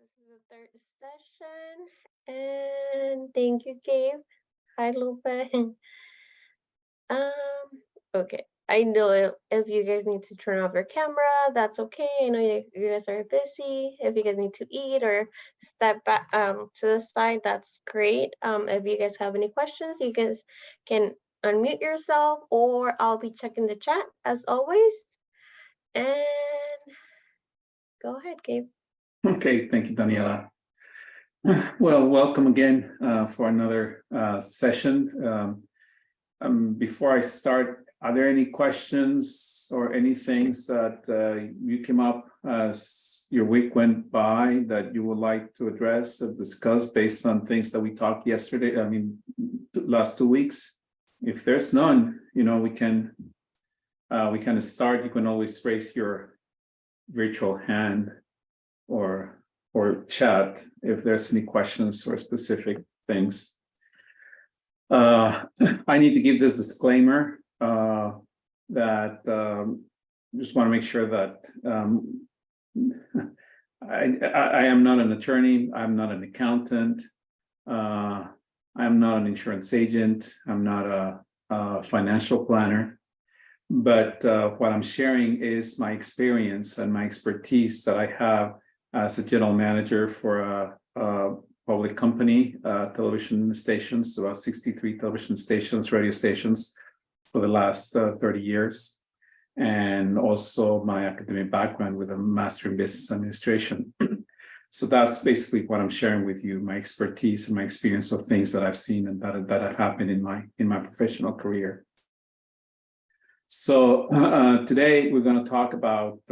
This is the third session, and thank you, Gabe. Hi, Lupe. Um, okay. I know if you guys need to turn off your camera, that's okay. I know you guys are busy. If you guys need to eat or step back to the side, that's great. If you guys have any questions, you guys can unmute yourself, or I'll be checking the chat as always. And go ahead, Gabe. Okay, thank you, Daniela. Well, welcome again for another session. Before I start, are there any questions or any things that you came up as your week went by that you would like to address or discuss based on things that we talked yesterday? Last 2 weeks. If there's none, we can start. You can always raise your virtual hand or chat if there's any questions or specific things. I need to give this disclaimer that just want to make sure that I am not an attorney. I'm not an accountant. I'm not an insurance agent. I'm not a financial planner. But what I'm sharing is my experience and my expertise that I have as a general manager for a public company, television stations, about 63 television stations, radio stations for the last 30 years. And also my academic background with a master in business administration. So that's basically what I'm sharing with you, my expertise and my experience of things that I've seen and that have happened in my professional career. So today we're going to talk about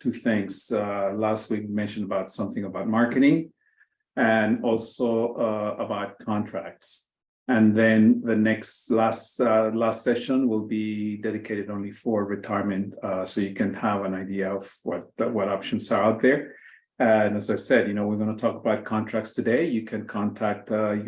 two things. Last week we mentioned about something about marketing and also about contracts. And then the last session will be dedicated only for retirement, so you can have an idea of what options are out there. And as I said, we're going to talk about contracts today. You can contact an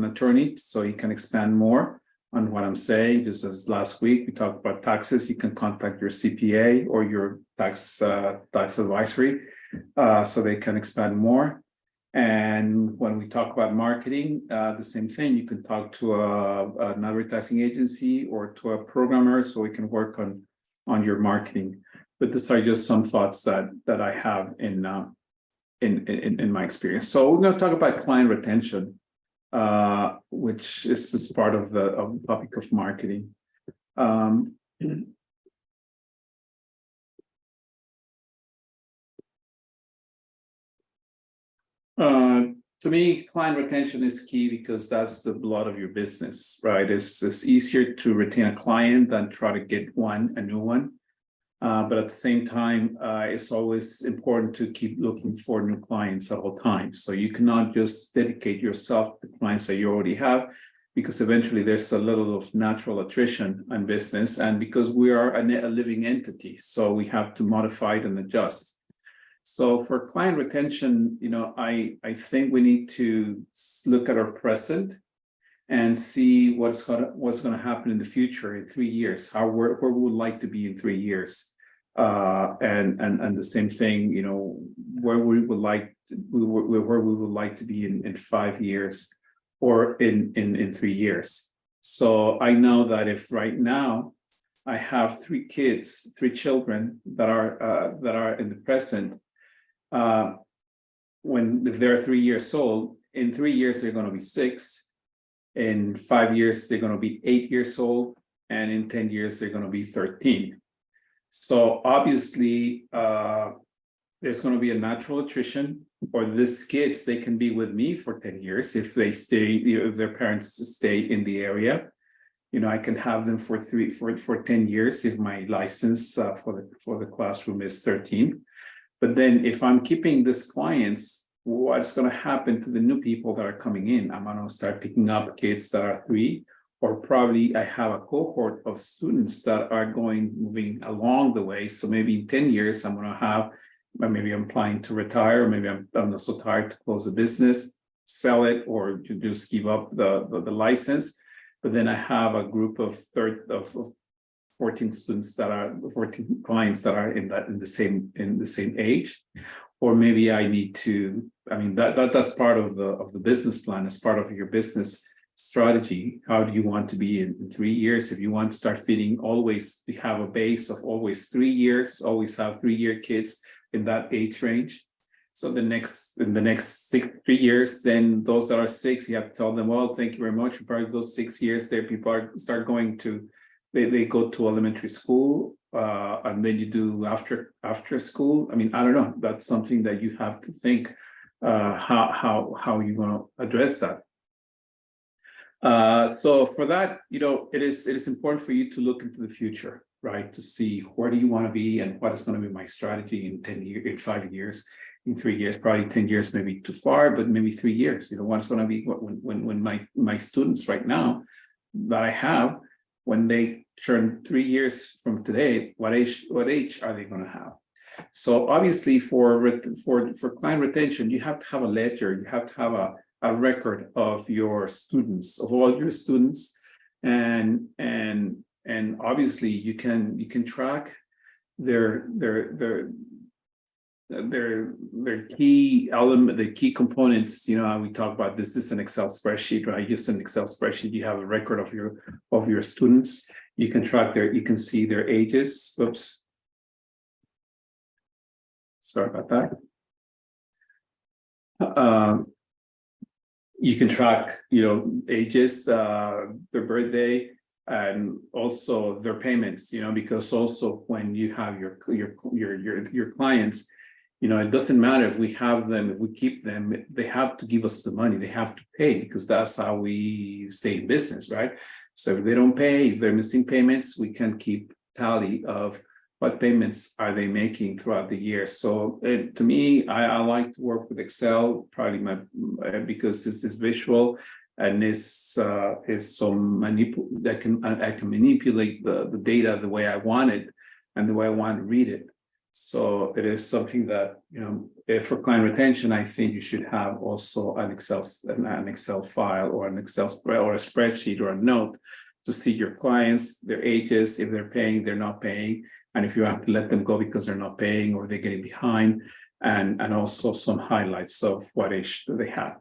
attorney so you can expand more on what I'm saying. Just as last week we talked about taxes, you can contact your CPA or your tax advisory so they can expand more. And when we talk about marketing, the same thing. You can talk to an advertising agency or to a programmer so we can work on your marketing. But these are just some thoughts that I have in my experience. So we're going to talk about client retention, which is part of the topic of marketing. To me, client retention is key because that's the blood of your business, right? It's easier to retain a client than try to get a new one. But at the same time, it's always important to keep looking for new clients at all times. So you cannot just dedicate yourself to clients that you already have, because eventually there's a little of natural attrition in business. And because we are a living entity, so we have to modify it and adjust. So for client retention, I think we need to look at our present and see what's going to happen in the future in 3 years, where we would like to be in 3 years, and the same thing, where we would like to be in 5 years or in 3 years. So I know that if right now I have 3 children that are in the present, if they're 3 years old, in 3 years they're going to be 6. In 5 years, they're going to be 8 years old, and in 10 years, they're going to be 13. So obviously, there's going to be a natural attrition, or these kids, they can be with me for 10 years if their parents stay in the area. I can have them for 10 years if my license for the classroom is 13. But then if I'm keeping these clients, what's going to happen to the new people that are coming in? I'm going to start picking up kids that are 3, or probably I have a cohort of students that are moving along the way. So maybe in 10 years, I'm going to have, maybe I'm planning to retire, maybe I'm not so tired to close the business, sell it, or to just give up the license. But then I have a group of 14 students that are 14 clients that are in the same age, or maybe I need to. I mean that's part of the business plan, as part of your business strategy. How do you want to be in 3 years? If you want to start feeding, always have a base of always 3 years, always have 3-year kids in that age range. So in the next 3 years, then those that are 6, you have to tell them, well, thank you very much. For probably those 6 years, there people start going to, they go to elementary school, and then you do after school. I mean, I don't know. That's something that you have to think how you're going to address that. So for that, it is important for you to look into the future, right? To see where do you want to be and what is going to be my strategy in 10 years, in 5 years. In 3 years, probably 10 years, maybe too far, but maybe 3 years. What's going to be when my students right now that I have, when they turn 3 years from today, what age are they going to have? So obviously, for client retention, you have to have a ledger. You have to have a record of your students, of all your students, and obviously you can track their key element, the key components. How we talk about this is an Excel spreadsheet, right? Just an Excel spreadsheet, you have a record of your students. You can track you can see their ages. Oops, sorry about that. You can track, ages, their birthday, and also their payments. Because also when you have your clients, it doesn't matter if we have them, if we keep them, they have to give us the money. They have to pay, because that's how we stay in business, right? So if they don't pay, if they're missing payments, we can keep tally of what payments are they making throughout the year. So to me, I like to work with Excel, probably because this is visual and is so I can manipulate the data the way I want it and the way I want to read it. So it is something that, if for client retention, I think you should have also an Excel file or an Excel spread or a spreadsheet or a note to see your clients, their ages, if they're paying, they're not paying, and if you have to let them go because they're not paying or they're getting behind, and also some highlights of what age do they have.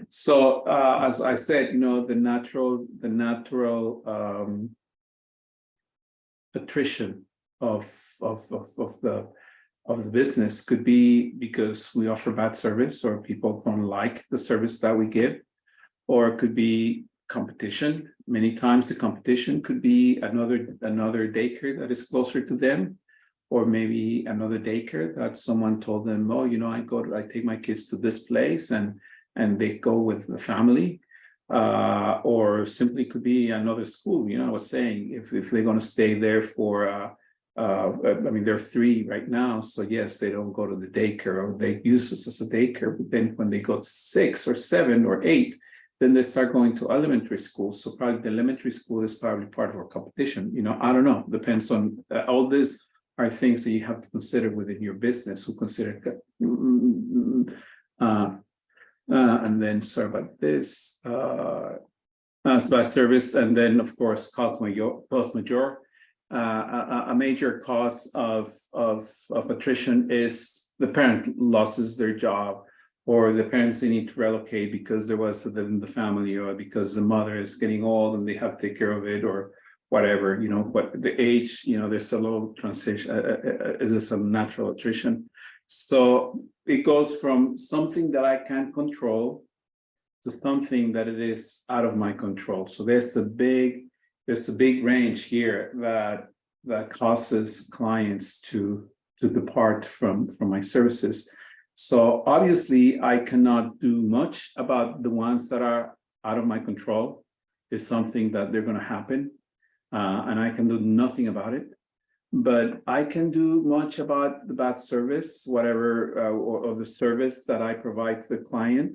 So as I said, the natural attrition of the business could be because we offer bad service or people don't like the service that we give, or it could be competition. Many times the competition could be another daycare that is closer to them, or maybe another daycare that someone told them, oh, I take my kids to this place and they go with the family, or simply could be another school. I was saying if they're going to stay there for they're 3 right now, so yes, they don't go to the daycare, or they use this as a daycare, but then when they go 6 or 7 or 8, then they start going to elementary school. So probably the elementary school is probably part of our competition. I don't know, depends on all this are things that you have to consider within your business, who consider and then sorry about this, by service, and then of course cost major. A major cause of attrition is the parent loses their job, or the parents, they need to relocate because there was in the family, or because the mother is getting old and they have to take care of it, or whatever, what the age, there's a low transition, is a natural attrition. So it goes from something that I can't control to something that it is out of my control. So there's a big range here that causes clients to depart from my services. So obviously I cannot do much about the ones that are out of my control. It's something that they're going to happen, and I can do nothing about it. But I can do much about the bad service, whatever, or the service that I provide to the client,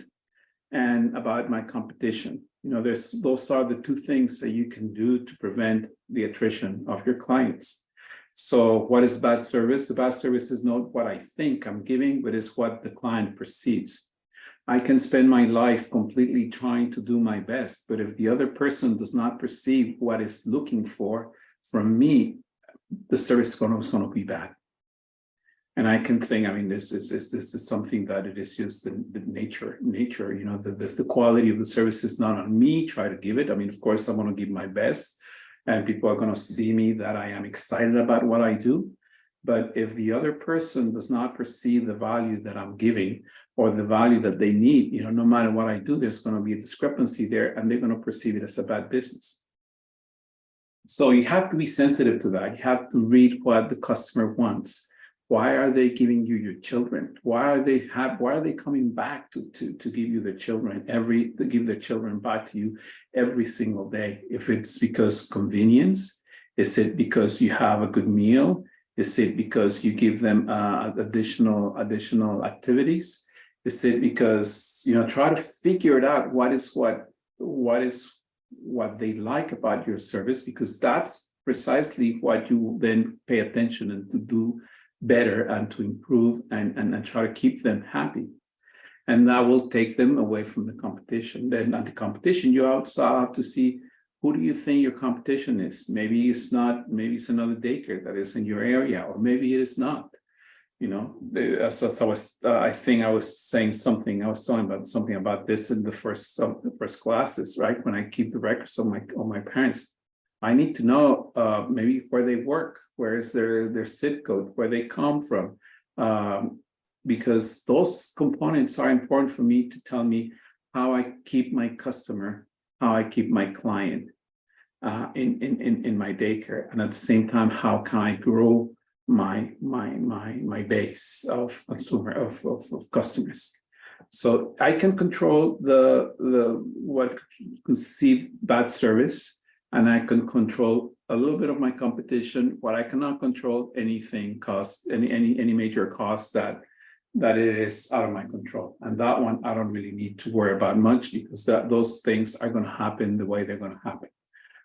and about my competition. Those are the 2 things that you can do to prevent the attrition of your clients. So what is bad service? The bad service is not what I think I'm giving, but it's what the client perceives. I can spend my life completely trying to do my best, but if the other person does not perceive what is looking for from me, the service is going to be bad. And I can think, I mean, this is something that it is just the nature, you know, the quality of the service is not on me, try to give it. I mean, of course, I want to give my best and people are going to see me that I am excited about what I do. But if the other person does not perceive the value that I'm giving or the value that they need, you know, no matter what I do, there's going to be a discrepancy there and they're going to perceive it as a bad business. So you have to be sensitive to that. You have to read what the customer wants. Why are they giving you your children? Why are they coming back to give you their children to give their children back to you every single day? If it's because convenience, is it because you have a good meal? Is it because you give them additional activities? Is it because, you know, try to figure it out what they like about your service, because that's precisely what you then pay attention and to do better and to improve and try to keep them happy. And that will take them away from the competition. Then at the competition, you also have to see, who do you think your competition is? Maybe it's not, maybe it's another daycare that is in your area, or maybe it is not. You know, I think I was saying something, I was talking about something about this in the first classes, right? When I keep the records of my parents, I need to know maybe where they work, where is their zip code, where they come from, because those components are important for me to tell me how I keep my customer, how I keep my client in my daycare, and at the same time, how can I grow my base of customers. So I can control the what conceive bad service. And I can control a little bit of my competition. What I cannot control, anything cost, any major cost that it is out of my control. And that one I don't really need to worry about much, because those things are going to happen the way they're going to happen.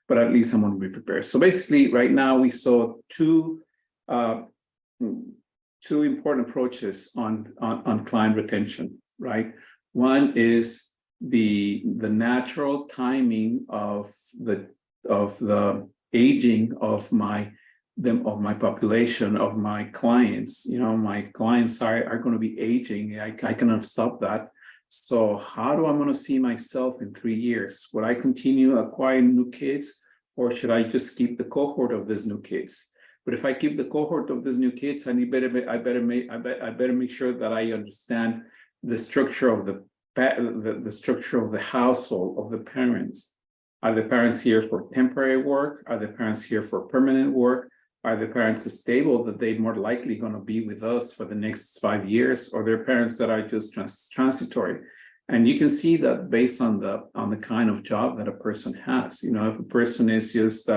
But at least I'm going to be prepared. So basically, right now we saw two important approaches on client retention. Right, one is the natural timing of the aging of my population, of my clients. You know, my clients are going to be aging. I cannot stop that. So how do I want to see myself in 3 years? Would I continue acquiring new kids, or should I just keep the cohort of these new kids? But if I keep the cohort of these new kids, I better make sure that I understand the structure of the structure of the household, of the parents. Are the parents here for temporary work? Are the parents here for permanent work? Are the parents stable that they're more likely going to be with us for the next 5 years? Or they're parents that are just transitory? And you can see that based on the kind of job that a person has. You know, if a person is just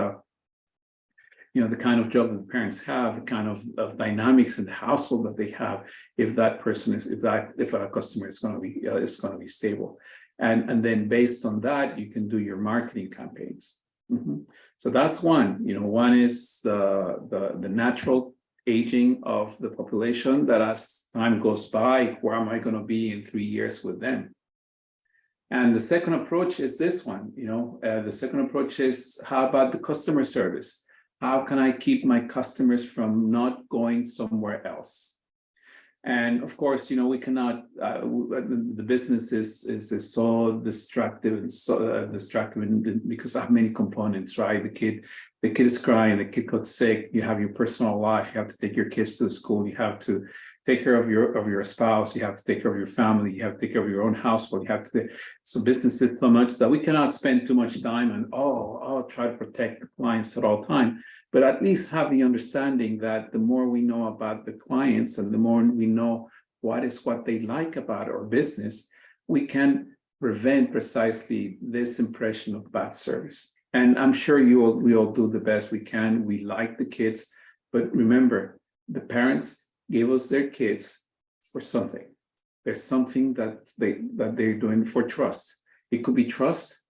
you know, the kind of job that the parents have, the kind of dynamics in the household that they have, if that person is, if a customer is going to be stable. And then based on that, you can do your marketing campaigns. So that's one. You know, one is the natural aging of the population, that as time goes by, where am I going to be in 3 years with them? And the second approach is this one. You know, the second approach is, how about the customer service? How can I keep my customers from not going somewhere else? And of course, you know, we cannot, the business is so destructive and so distractive because I have many components, right? The kid is crying, the kid got sick, you have your personal life, you have to take your kids to school, you have to take care of your spouse, you have to take care of your family, you have to take care of your own household, you have to, so business is so much that we cannot spend too much time and, try to protect the clients at all time. But at least have the understanding that the more we know about the clients and the more we know what they like about our business, we can prevent precisely this impression of bad service. And I'm sure we all do the best we can. We like the kids, but remember, the parents gave us their kids for something. There's something that they're doing for trust. It could be trust,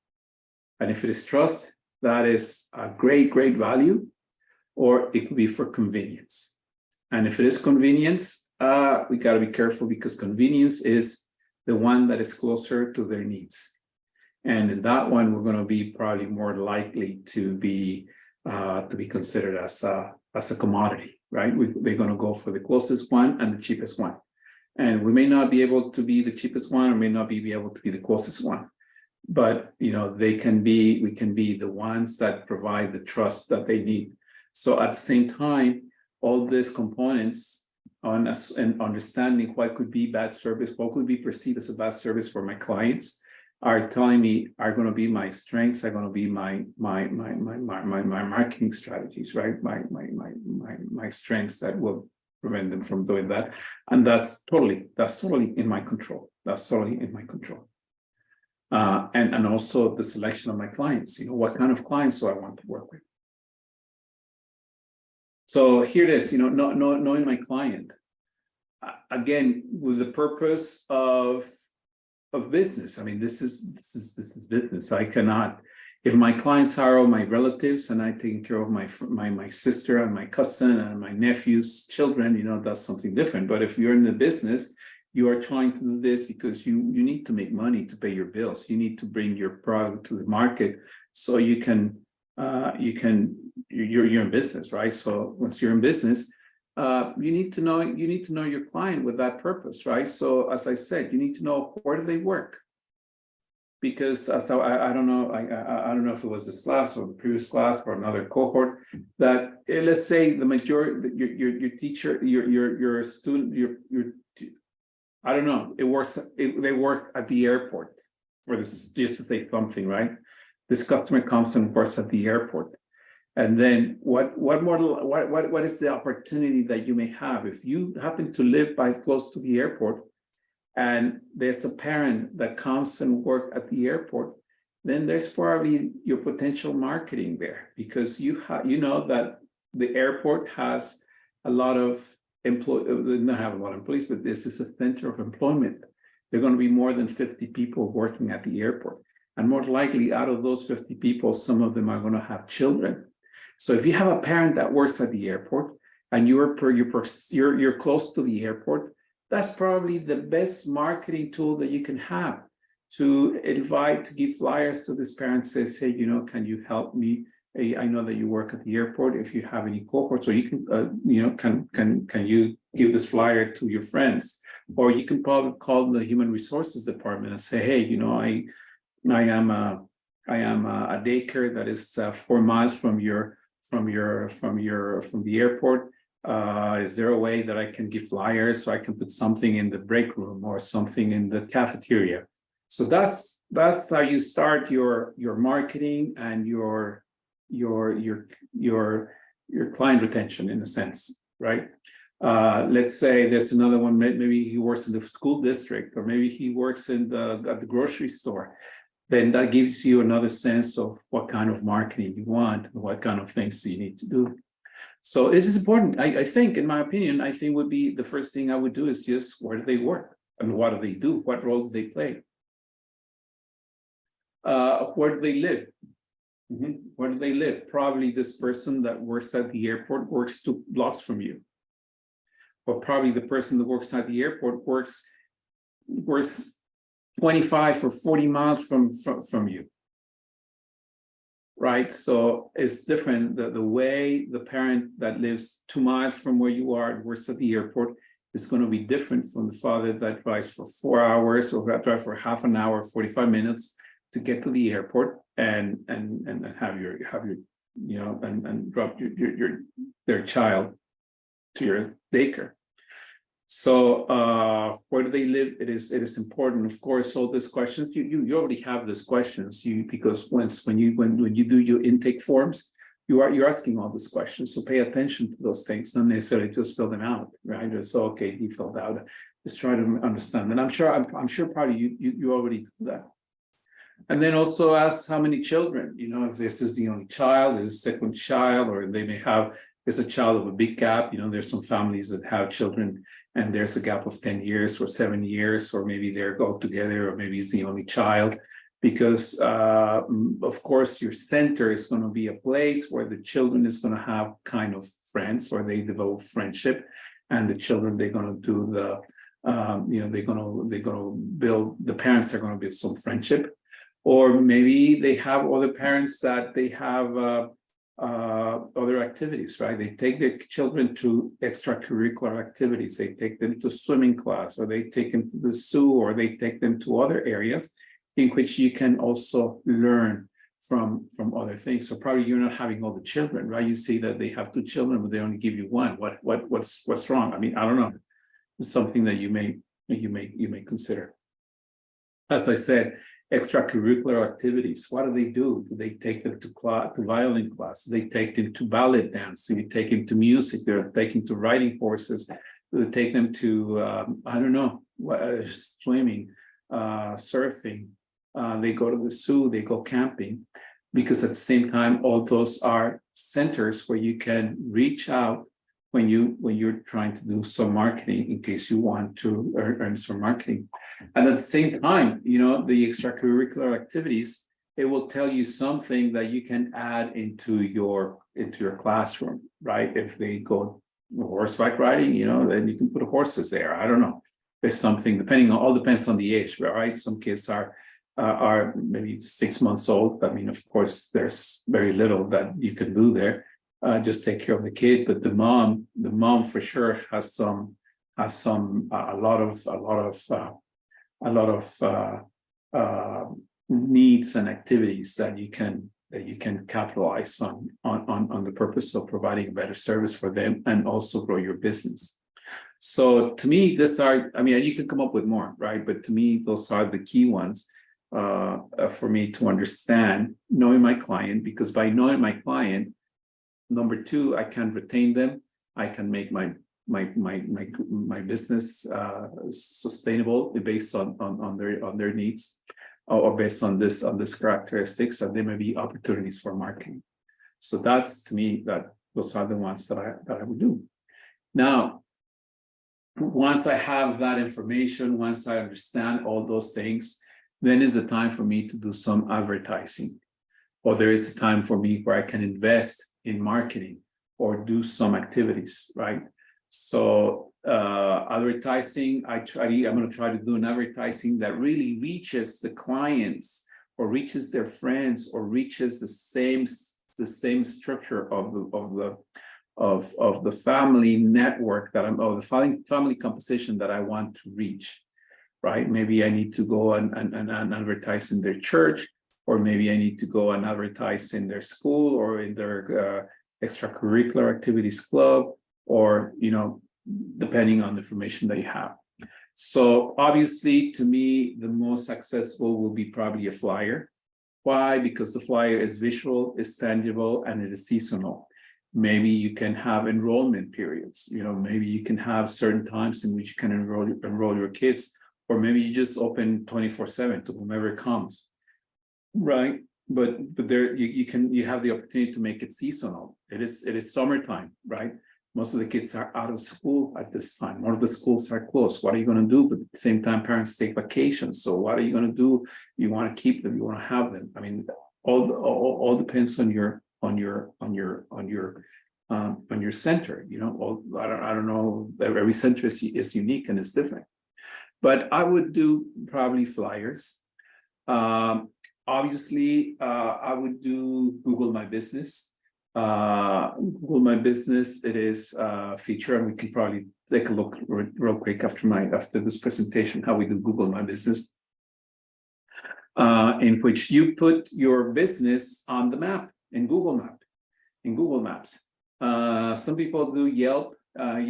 and if it is trust, that is a great value. Or it could be for convenience. And if it is convenience, we got to be careful, because convenience is the one that is closer to their needs. And in that one, we're going to be probably more likely to be considered as That's a commodity, right? They're going to go for the closest one and the cheapest one. And we may not be able to be the cheapest one, or may not be able to be the closest one. But we can be the ones that provide the trust that they need. So at the same time, all these components on us and understanding what could be bad service, what could be perceived as a bad service for my clients, are telling me are going to be my strengths, are going to be my marketing strategies, right? My strengths that will prevent them from doing that. And that's totally in my control. That's totally in my control. And also the selection of my clients, what kind of clients do I want to work with? So here it is, knowing my client, again, with the purpose of business. I mean, this is business. I cannot, if my clients are all my relatives and I take care of my sister and my cousin and my nephew's children, that's something different. But if you're in the business, you are trying to do this because you need to make money to pay your bills. You need to bring your product to the market so you're in business, right? So once you're in business, you need to know your client with that purpose, right? So as I said, you need to know where do they work, because I don't know if it was this class or the previous class or another cohort that let's say the majority your teacher your student I don't know, they work at the airport, for this, just to say something, right? This customer comes and works at the airport. And then what is the opportunity that you may have if you happen to live close to the airport and there's a parent that comes and work at the airport, then there's probably your potential marketing there, because you know that the airport has a lot of not have a lot of employees, but this is a center of employment. There are going to be more than 50 people working at the airport. And more likely out of those 50 people, some of them are going to have children. So if you have a parent that works at the airport and you're close to the airport, that's probably the best marketing tool that you can have to give flyers to this parent, says, hey, can you help me? I know that you work at the airport. If you have any cohorts, or you can, can you give this flyer to your friends? Or you can probably call the human resources department and say, hey, I am a daycare that is 4 miles from the airport. Is there a way that I can give flyers so I can put something in the break room or something in the cafeteria? So that's how you start your marketing and your client retention, in a sense, right? Let's say there's another one, maybe he works in the school district, or maybe he works at the grocery store. Then that gives you another sense of what kind of marketing you want and what kind of things you need to do. So it is important. I think, in my opinion, would be the first thing I would do is just, where do they work and what do they do? What role do they play? Where do they live? Where do they live? Probably this person that works at the airport works 2 blocks from you. Or probably the person that works at the airport works 25 or 40 miles from you. Right? So it's different. The way the parent that lives 2 miles from where you are and works at the airport is going to be different from the father that drives for 4 hours or that drives for half an hour, 45 minutes to get to the airport and have your and drop their child to your daycare. So where do they live? It is important, of course. All these questions you already have these questions. Because when you do your intake forms, you're asking all these questions. So pay attention to those things, not necessarily just fill them out, right? Just okay, he filled out. Just try to understand. And I'm sure probably you already do that. And then also ask how many children. If this is the only child, is a second child, or they may have a child of a big gap. There's some families that have children and there's a gap of 10 years or 7 years, or maybe they're all together, or maybe it's the only child. Because of course your center is going to be a place where the children is going to have kind of friends, or they develop friendship, and the children, they're going to do they're going to build, the parents are going to build some friendship. Or maybe they have other parents that they have other activities, right? They take their children to extracurricular activities. They take them to swimming class, or they take them to the zoo, or they take them to other areas in which you can also learn from other things. So probably you're not having all the children, right? You see that they have 2 children, but they only give you 1. What's wrong? I mean, I don't know. It's something that you may consider. As I said, extracurricular activities. What do? Do they take them to violin class? Do they take them to ballet dance? Do they take them to music? They're taking to riding horses. Do they take them to I don't know, swimming, surfing? They go to the zoo. They go camping, because at the same time, all those are centers where you can reach out when you're trying to do some marketing, in case you want to earn some marketing. And at the same time, the extracurricular activities, it will tell you something that you can add into your classroom, right? If they go horseback riding, then you can put horses there. I don't know. There's something, all depends on the age, right? Some kids are maybe 6 months old. I mean, of course, there's very little that you can do there. Just take care of the kid, but the mom for sure has a lot of needs and activities that you can capitalize on the purpose of providing a better service for them, and also grow your business. So to me, you can come up with more, right? But to me, those are the key ones for me to understand, knowing my client, because by knowing my client, number 2, I can retain them. I can make my business sustainable based on their needs, or based on this characteristics, and there may be opportunities for marketing. So that's, to me, those are the ones that I would do. Now, once I have that information, once I understand all those things, then is the time for me to do some advertising, or there is a time for me where I can invest in marketing or do some activities, right? So advertising, I'm going to try to do an advertising that really reaches the clients, or reaches their friends, or reaches the same structure of the family network or the family composition that I want to reach, right? Maybe I need to go and advertise in their church, or maybe I need to go and advertise in their school, or in their extracurricular activities club, or, depending on the information that you have. So obviously, to me, the most accessible will be probably a flyer. Why? Because the flyer is visual, is tangible, and it is seasonal. Maybe you can have enrollment periods. Maybe you can have certain times in which you can enroll your kids, or maybe you just open 24/7 to whomever comes. Right, but there you have the opportunity to make it seasonal. It is summertime, right? Most of the kids are out of school at this time. More of the schools are closed. What are you going to do? But at the same time, parents take vacations. So what are you going to do? You want to keep them. You want to have them. I mean, all depends on your center. I don't know. Every center is unique and is different. But I would do probably flyers. Obviously, I would do Google My Business. Google My Business, it is a feature, and we can probably take a look real quick after this presentation, how we do Google My Business, in which you put your business on the map in Google Maps. Some people do Yelp.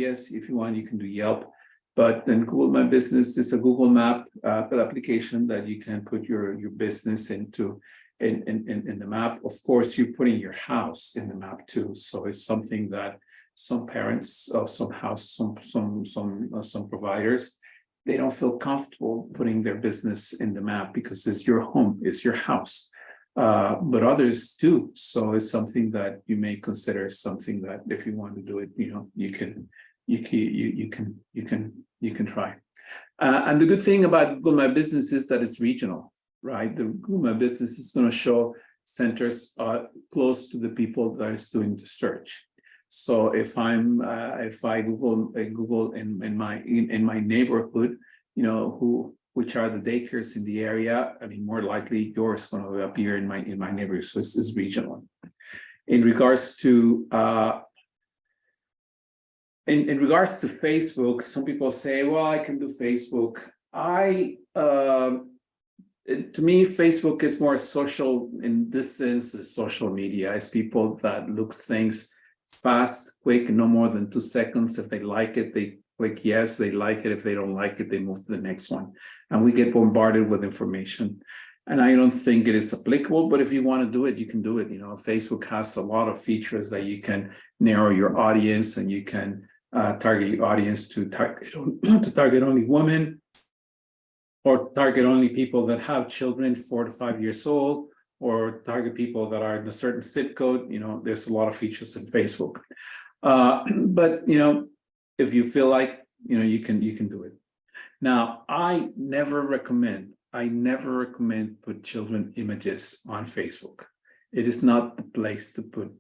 Yes, if you want, you can do Yelp. But then Google My Business is a Google Map application that you can put your business into in the map. Of course, you're putting your house in the map too. So it's something that some parents, some providers, they don't feel comfortable putting their business in the map because it's your home, it's your house. But others do. So it's something that you may consider, something that if you want to do it, you can try. And the good thing about Google My Business is that it's regional, right? The Google My Business is going to show centers close to the people that is doing the search. So if I Google in my neighborhood, which are the daycares in the area, I mean, more likely yours going to appear in my neighborhood. So it's regional. In regards to in regards to Facebook, some people say, well, I can do Facebook. To me, Facebook is more social in this sense, is social media. It's people that looks things fast, quick, no more than 2 seconds. If they like it, they click yes, they like it. If they don't like it, they move to the next one. And we get bombarded with information. And I don't think it is applicable, but if you want to do it, you can do it. You know, Facebook has a lot of features that you can narrow your audience, and you can target your audience to target only women, or target only people that have children 4 to 5 years old, or target people that are in a certain zip code. You know, there's a lot of features in Facebook. But you know, if you feel like, you know, you can do it. Now, I never recommend put children images on Facebook. It is not the place to put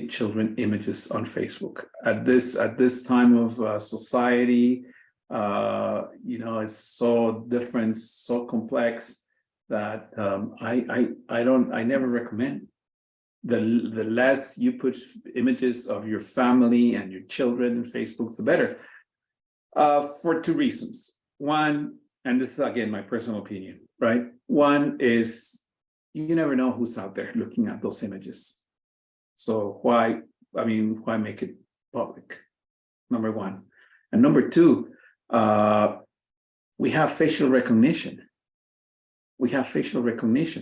children images on Facebook at this time of society. You know, it's so different, so complex that I never recommend. The less you put images of your family and your children in Facebook, the better. For 2 reasons. One, and this is again my personal opinion, right? One is you never know who's out there looking at those images. So why make it public? Number one. And number two, we have facial recognition.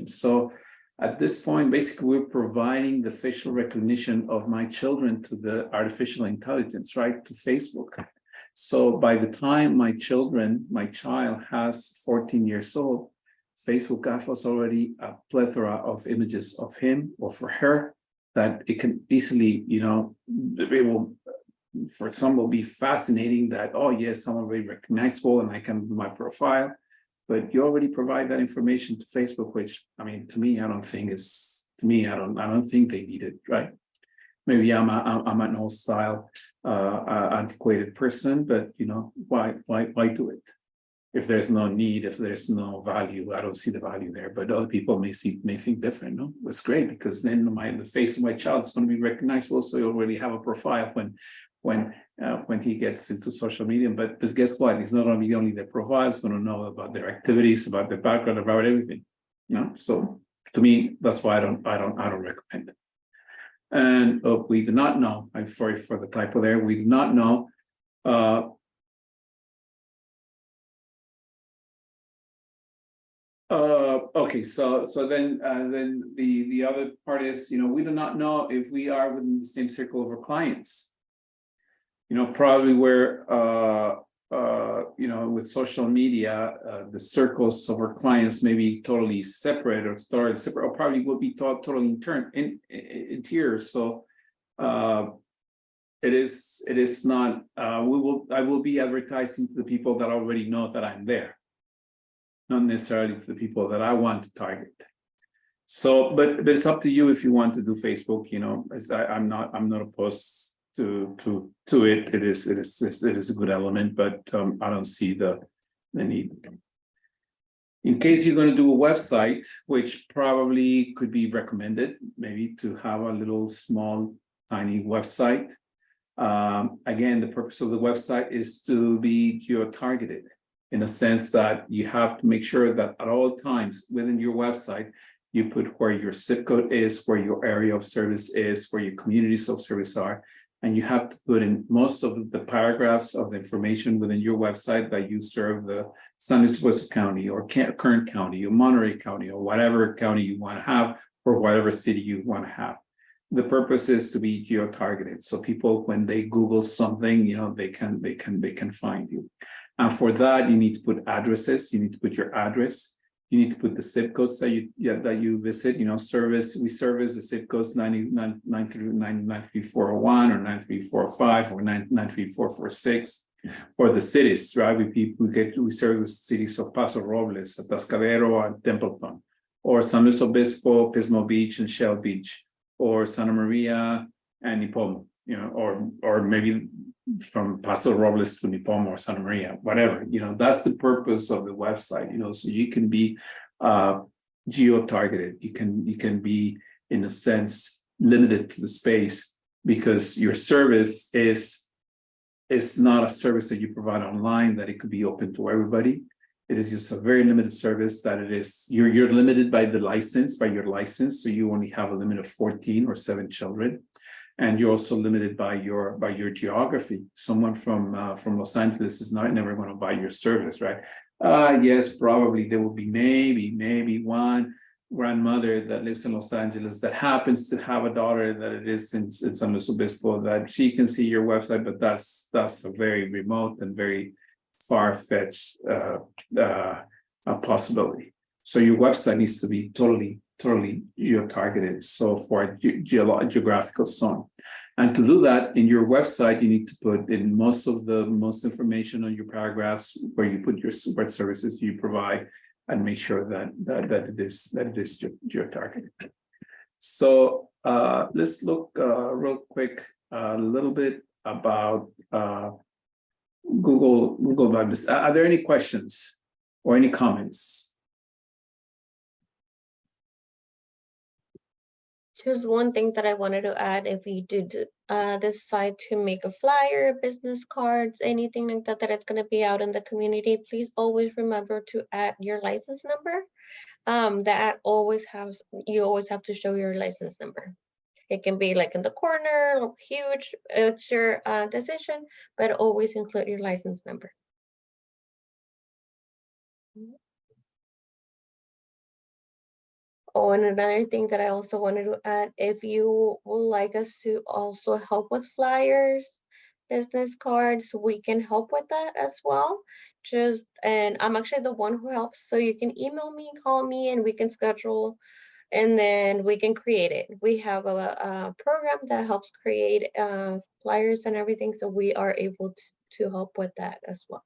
So at this point, basically, we're providing the facial recognition of my children to the artificial intelligence, right, to Facebook. So by the time my child has 14 years old, Facebook offers already a plethora of images of him or for her that it can easily, you know, it will, for some will be fascinating that, oh yes, I'm already recognizable and I can do my profile, but you already provide that information to Facebook, which, I mean, to me, I don't think they need it, right? Maybe I'm an old style, antiquated person, but you know, why do it? If there's no need, if there's no value, I don't see the value there. But other people may think different. No, it's great because then the face of my child is going to be recognizable. So you already have a profile when he gets into social media. But guess what? He's not going to be only their profile. He's going to know about their activities, about their background, about everything. You know, so to me, that's why I don't recommend it. And we do not know. I'm sorry for the typo there. We do not know. Okay, so then the other part is, you know, we do not know if we are within the same circle of our clients. You know, probably where you know, with social media, the circles of our clients may be totally separate or probably will be totally in tiers. So it is not. I will be advertising to the people that already know that I'm there, not necessarily to the people that I want to target. So, but it's up to you if you want to do Facebook. You know, I'm not opposed to it. It is a good element, but I don't see the need. In case you're going to do a website, which probably could be recommended, maybe to have a little small tiny website. Again, the purpose of the website is to be geo-targeted, in a sense that you have to make sure that at all times within your website, you put where your zip code is, where your area of service is, where your communities of service are. And you have to put in most of the paragraphs of the information within your website that you serve the San Luis Obispo County or Kern County or Monterey County or whatever county you want to have or whatever city you want to have. The purpose is to be geo-targeted. So people, when they Google something, you know, they can find you. And for that, you need to put addresses. You need to put your address. You need to put the zip codes that you visit. You know, we service the zip codes 93401 or 93405 or 93446, or the cities, right? We service the cities of Paso Robles, Atascadero, and Templeton, or San Luis Obispo, Pismo Beach, and Shell Beach, or Santa Maria and Nipomo. You know, or maybe from Paso Robles to Nipomo or Santa Maria, whatever, you know, that's the purpose of the website, you know, so you can be geo-targeted. You can be, in a sense, limited to the space, because your service is not a service that you provide online, that it could be open to everybody. It is just a very limited service that it is, you're limited by your license. So you only have a limit of 14 or 7 children. And you're also limited by your geography. Someone from Los Angeles is never going to buy your service, right? Yes, probably there will be maybe one grandmother that lives in Los Angeles that happens to have a daughter that it is in San Luis Obispo, that she can see your website, but that's a very remote and very far-fetched possibility. So your website needs to be totally geo-targeted, so for a geographical zone. And to do that in your website, you need to put in most information on your paragraphs, where you put what services you provide, and make sure that it is geo-targeted. So let's look real quick a little bit about Google My Business. Are there any questions or any comments? Just one thing that I wanted to add: if you do decide to make a flyer, business cards, anything like that, that it's going to be out in the community, please always remember to add your license number. That you always have to show your license number. It can be like in the corner, huge, it's your decision, but always include your license number. Oh, and another thing that I also wanted to add: if you would like us to also help with flyers, business cards, we can help with that as well. And I'm actually the one who helps, so you can email me, call me, and we can schedule, and then we can create it. We have a program that helps create flyers and everything, so we are able to help with that as well.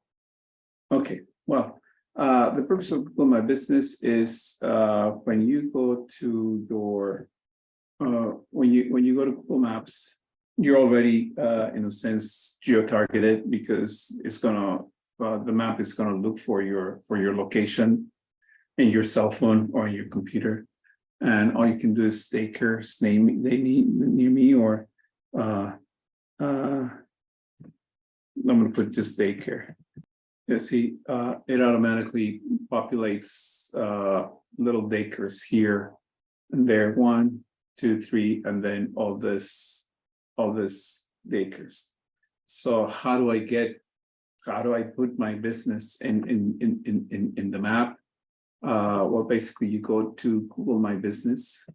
Okay, well, the purpose of Google My Business is when you go to your when you go to Google Maps, you're already in a sense geo-targeted, because it's gonna the map is gonna look for your location in your cell phone or in your computer, and all you can do is Stakers name they need near me, or I'm gonna put just daycare. Yeah, see, it automatically populates little daycares here and there, 1, 2, 3, and then all this daycares. So how do I put my business in the map? Well, basically you go to Google My Business,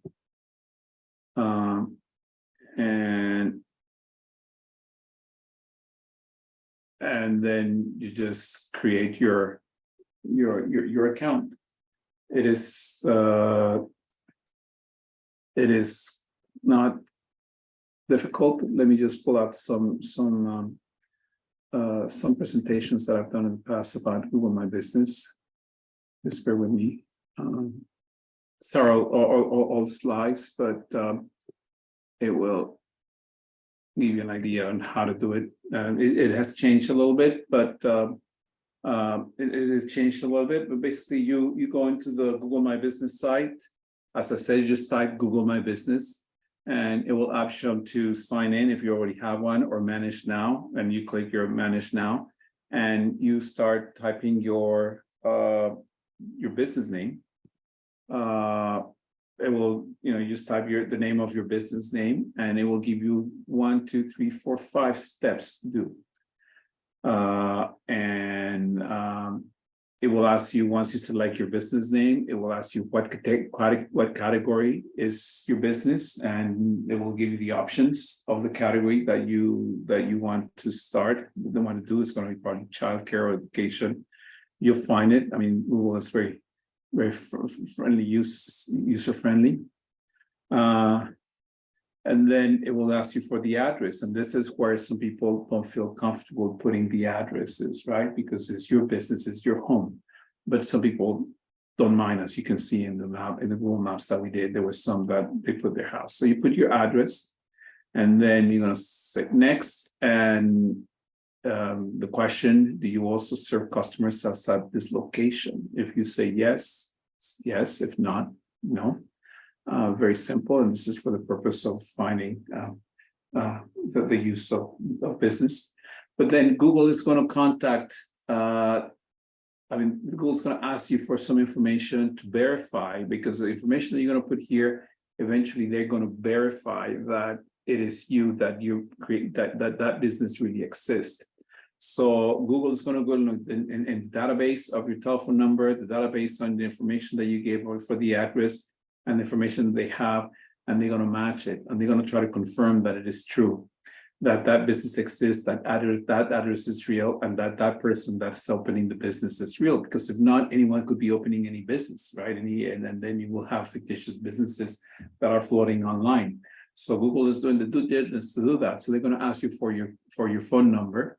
and then you just create your account. It is not difficult. Let me just pull out some presentations that I've done in the past about Google My Business. Just bear with me. Sorry, all slides, but it will give you an idea on how to do it. It has changed a little bit, but it has changed a little bit. But basically, you go into the Google My Business site. As I said, you just type Google My Business, and it will ask you to sign in if you already have one, or manage now. And you click your manage now, and you start typing your business name. It will, you just type the name of your business name, and it will give you 1, 2, 3, 4, 5 steps to do. It will ask you, once you select your business name, it will ask you what category is your business, and it will give you the options of the category that you want to start. The one to do is going to be probably childcare or education. You'll find it. I mean, Google is very friendly, user friendly. And then it will ask you for the address, and this is where some people don't feel comfortable putting the addresses, right? Because it's your business, it's your home. But some people don't mind, as you can see in the map, in the Google Maps that we did. There was some that they put their house. So you put your address, and then you're gonna say next, and the question: do you also serve customers outside this location? If you say yes, yes. If not, no. Very simple, and this is for the purpose of finding the use of business. But then Google is going to contact, Google's going to ask you for some information to verify, because the information that you're going to put here, eventually they're going to verify that it is you, that you create, that business really exists. So Google is going to go in the database of your telephone number, the database on the information that you gave for the address and the information that they have, and they're going to match it, and they're going to try to confirm that it is true, that that business exists, that address is real, and that person that's opening the business is real. Because if not, anyone could be opening any business, right? And then you will have fictitious businesses that are floating online. So Google is doing the due diligence to do that. So they're going to ask you for your phone number.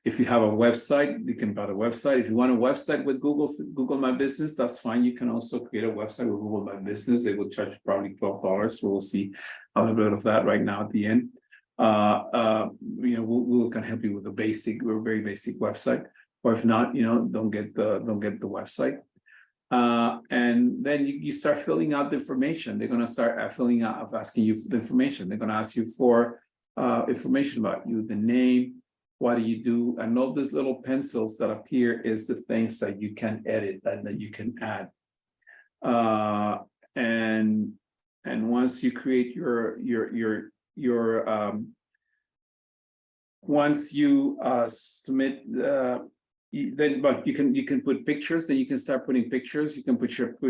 If you have a website, you can buy a website. If you want a website with Google My Business, that's fine. You can also create a website with Google My Business. They will charge probably $12. So we'll see a little bit of that right now at the end. We'll kind of help you with a very basic website. Or if not, don't get the website. And then you start filling out the information. They're going to start asking you for the information. They're going to ask you for information about you, the name, what do you do, and all these little pencils that appear is the things that you can edit and that you can add. And once you create once you submit but you can put pictures. Then you can start putting pictures. You can put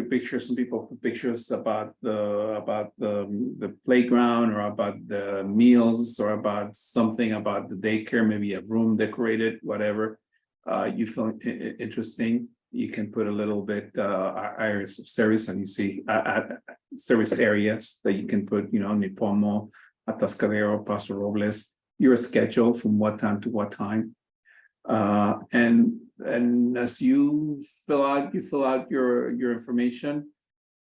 pictures. Some people put pictures about the playground, or about the meals, or about something about the daycare, maybe a room decorated, whatever you feel interesting. You can put a little bit areas of service, and you see service areas that you can put, Nipomo, Atascadero, Paso Robles, your schedule from what time to what time. And as you fill out your information,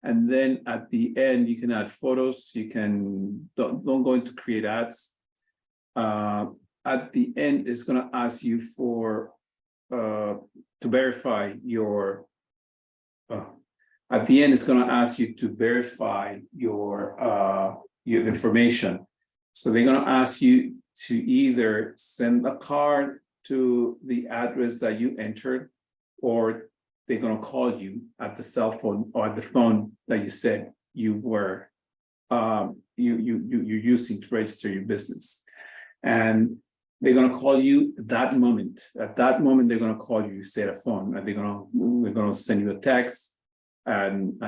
and then at the end you can add photos. You can don't go into create ads. At the end, it's going to ask you for to verify your. At the end, it's going to ask you to verify your information. So they're going to ask you to either send a card to the address that you entered, or they're going to call you at the cell phone or the phone that you said you were you're using to register your business. And they're going to call you at that moment. At that moment, they're going to call you. You stay at a phone, and they're going to send you a text, and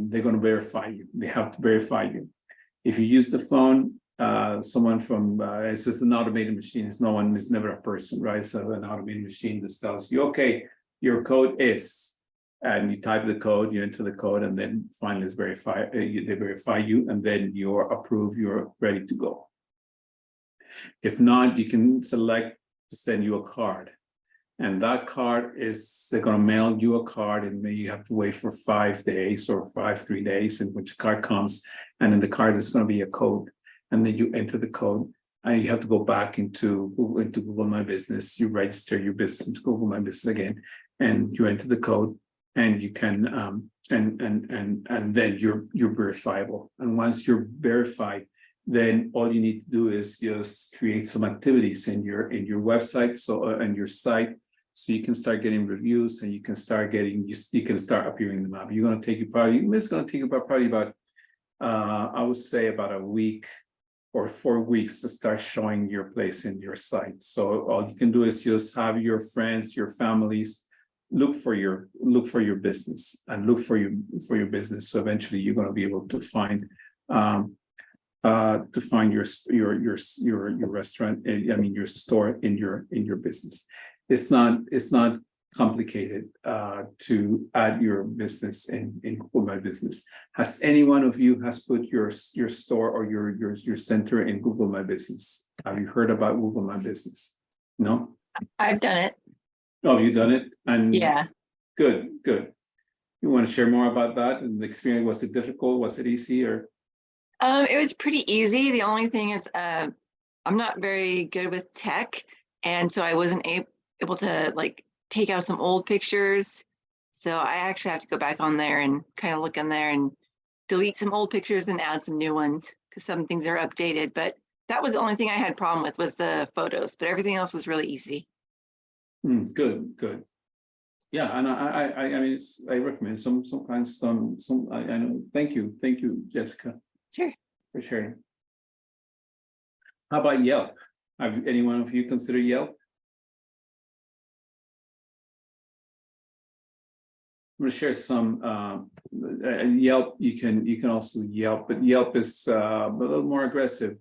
they're going to verify you. They have to verify you. If you use the phone, someone from it's just an automated machine. It's never a person, right? So an automated machine just tells you, okay, your code is, and you type the code, you enter the code, and then finally it's they verify you, and then you're approved, you're ready to go. If not, you can select to send you a card, and that card they're going to mail you a card, and maybe you have to wait for 5 days or 3 days in which the card comes, and in the card is going to be a code. And then you enter the code, and you have to go back into Google My Business. You register your business into Google My Business again, and you enter the code, and you can and then you're verifiable. And once you're verified, then all you need to do is just create some activities in your website, and your site, so you can start getting reviews, and you can start appearing in the map. It's going to take you probably about I would say about a week or 4 weeks to start showing your place in your site. So all you can do is just have your friends, your families look for your business, and look for your business. So eventually you're going to be able to find your restaurant, your store in your business. It's not complicated to add your business in Google My Business. Has any one of you has put your store or your center in Google My Business? Have you heard about Google My Business? No? I've done it. Oh, you done it? And Yeah. Good. You want to share more about that and the experience? Was it difficult? Was it easy? Or It was pretty easy. The only thing is I'm not very good with tech, and so I wasn't able to take out some old pictures. So I actually have to go back on there and kind of look in there and delete some old pictures and add some new ones because some things are updated. But that was the only thing I had problem with was the photos, but everything else was really easy. Good, good. Yeah, and I mean, I recommend sometimes I know. Thank you, Jessica, Sure. for sharing. How about Yelp? Have any one of you considered Yelp? I'm gonna share some Yelp. You can also Yelp, but Yelp is a little more aggressive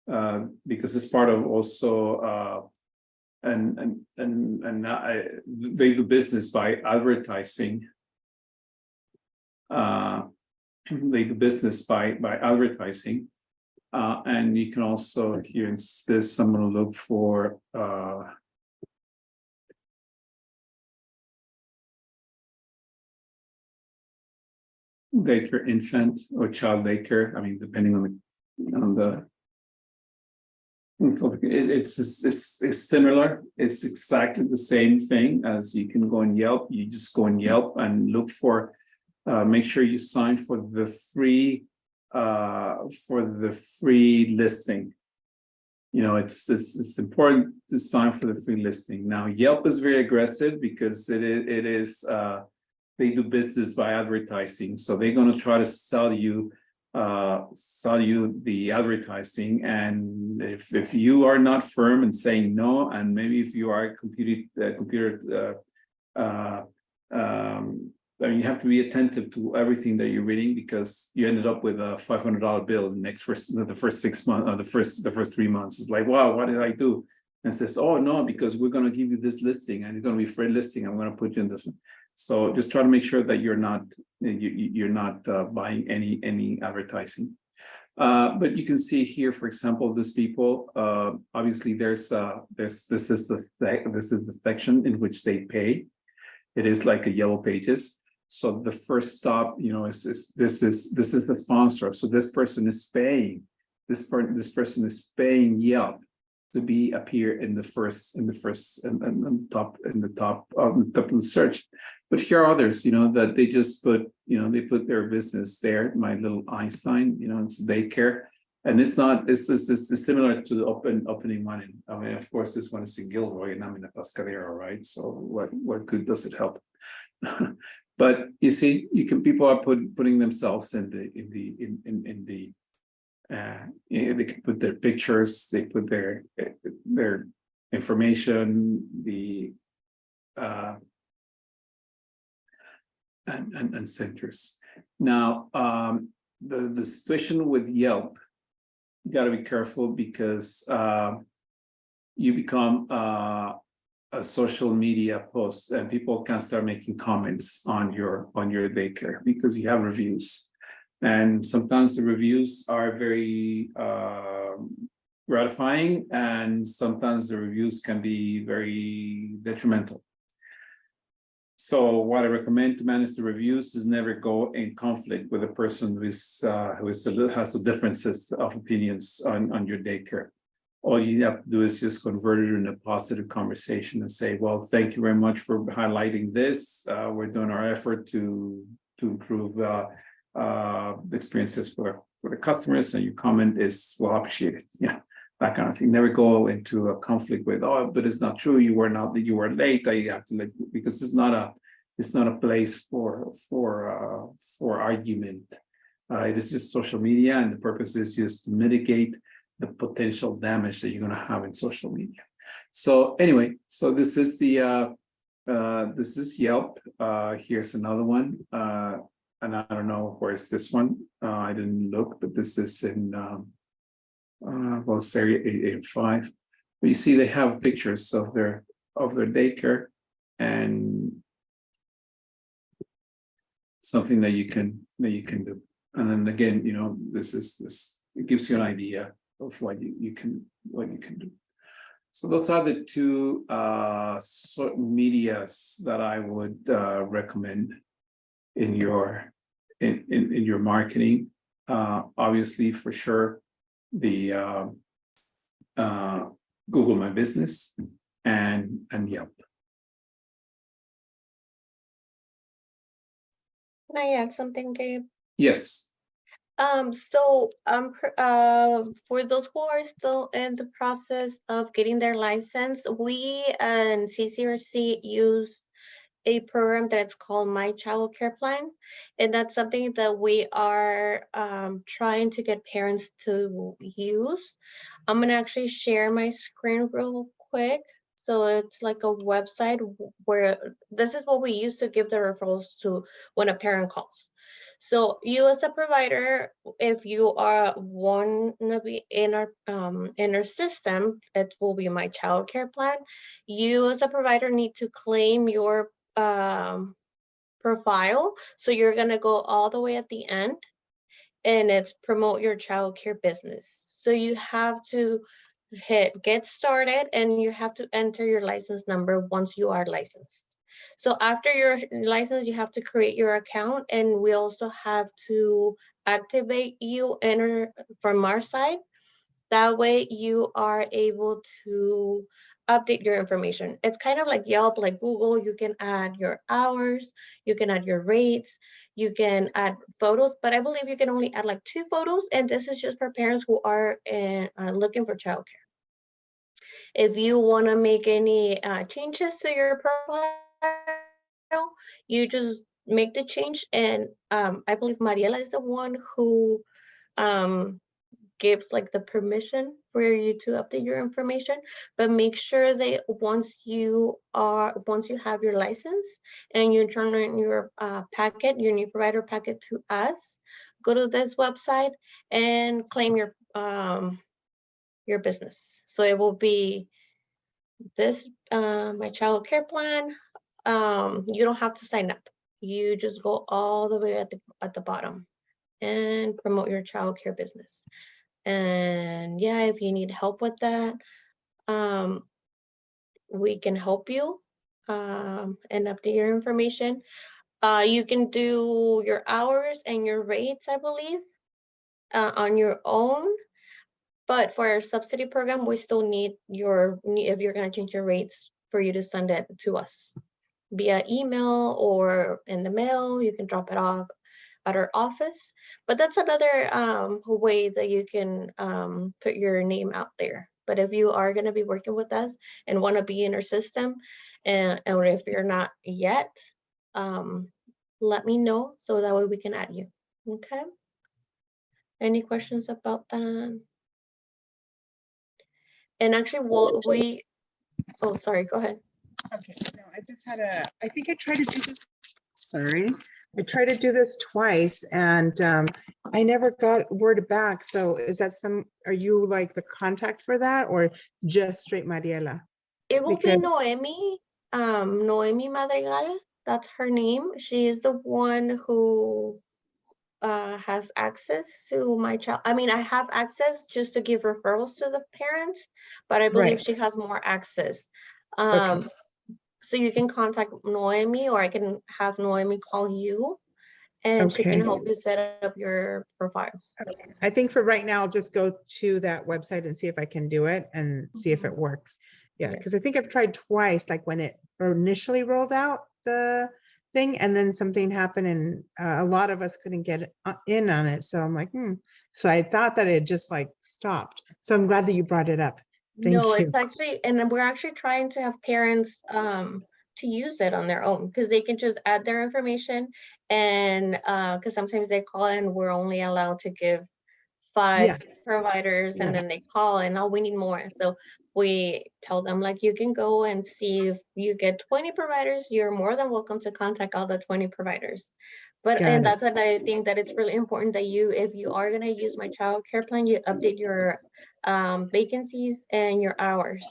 because it's part of also and they do business by advertising. They do business by advertising, and you can also here in this. I'm going to look for daycare, infant or child daycare. I mean, depending on the. It's similar. It's exactly the same thing as you can go on Yelp. You just go on Yelp and look for. Make sure you sign for the free listing. You know, it's important to sign for the free listing. Now, Yelp is very aggressive because it is they do business by advertising, so they're going to try to sell you the advertising, and if you are not firm and saying no, and maybe if you are I mean, you have to be attentive to everything that you're reading because you ended up with a $500 bill the first 6 months, the first 3 months. It's like, wow, what did I do? And it says, oh no, because we're going to give you this listing and it's going to be free listing. I'm going to put you in this one. So just try to make sure that you're not buying any advertising. But you can see here, for example, these people. Obviously, this is the section in which they pay. It is like a Yellow Pages. So the first stop, you know, this is the sponsor. So this person is paying. This person is paying Yelp to appear in the top of the search. But here are others, you know, that they just put, you know, they put their business there. My little Einstein, you know, it's daycare, and it's similar to the opening one. I mean, of course, this one is in Gilroy, and I'm in Atascadero, right? So what good does it help? But you see, people are putting themselves in the. They can put their pictures, they put their information, and centers. Now, the situation with Yelp, you got to be careful because you become a social media post, and people can start making comments on your daycare because you have reviews. And sometimes the reviews are very gratifying, and sometimes the reviews can be very detrimental. So what I recommend to manage the reviews is never go in conflict with a person who has the differences of opinions on your daycare. All you have to do is just convert it in a positive conversation and say, well, thank you very much for highlighting this. We're doing our effort to improve the experiences for the customers, and your comment is well appreciated. Yeah, that kind of thing. Never go into a conflict with, oh, but it's not true. You were late. I have to let, because it's not a place for argument. It is just social media, and the purpose is just to mitigate the potential damage that you're going to have in social media. So anyway, so this is this is Yelp. Here's another one. And I don't know where's this one. I didn't look, but this is in well, it's area 885. But you see, they have pictures of their daycare, and something that you can do. And then again, you know, this it gives you an idea of what you can do. So those are the two sort of medias that I would recommend in your marketing. Obviously, for sure, the Google My Business and Yelp. Can I add something, Gabe? Yes. For those who are still in the process of getting their license, we and CCRC use a program that's called My Child Care Plan, and that's something that we are trying to get parents to use. I'm gonna actually share my screen real quick. So it's like a website where this is what we use to give the referrals to when a parent calls. So you as a provider, if you are want to be in our system, it will be My Child Care Plan. You as a provider need to claim your profile. So you're gonna go all the way at the end, and it's promote your childcare business. So you have to hit get started, and you have to enter your license number once you are licensed. So after your license, you have to create your account, and we also have to activate you enter from our side. That way you are able to update your information. It's kind of like Yelp, like Google. You can add your hours, you can add your rates, you can add photos, but I believe you can only add like 2 photos, and this is just for parents who are looking for childcare. If you want to make any changes to your profile, you just make the change, and I believe Mariela is the one who um, gives like the permission for you to update your information. But make sure that once you have your license and you turn in your packet, your new provider packet to us, go to this website and claim your business. So it will be this My Child Care Plan. You don't have to sign up. You just go all the way at the bottom and promote your child care business. And yeah, if you need help with that, we can help you and update your information. You can do your hours and your rates, I believe, on your own. But for our subsidy program, we still need if you're going to change your rates, for you to send it to us via email or in the mail. You can drop it off at our office. But that's another way that you can put your name out there. But if you are going to be working with us and want to be in our system, or if you're not yet, let me know so that way we can add you. Okay. Any questions about that? And actually, oh, sorry, go ahead. Okay, no, I just had I think I tried to do this, sorry. I tried to do this twice and I never got word back. So is that are you like the contact for that or just straight Mariela? It will be Because- Noemi Madrigal. That's her name. She is the one who has access to My Child. I mean, I have access just to give referrals to the parents, but I believe Right. she has more access. Okay. So you can contact Noemi, or I can have Noemi call you, and she can Okay. help you set up your profile. I think for right now, I'll just go to that website and see if I can do it and see if it works. Yeah, Yeah. because I think I've tried twice, like when it initially rolled out the thing and then something happened and a lot of us couldn't get in on it. So I'm like, So I thought that it just like stopped. So I'm glad that you brought it up. Thank No, you. it's actually, and we're actually trying to have parents to use it on their own, because they can just add their information, and because sometimes they call and we're only allowed to give 5 Yeah. providers, and then they call and we need more. So we tell them, like, you can go and see if you get 20 providers, you're more than welcome to contact all the 20 providers. But Got and it. that's what I think, that it's really important that if you are going to use My Child Care Plan, you update your vacancies and your hours.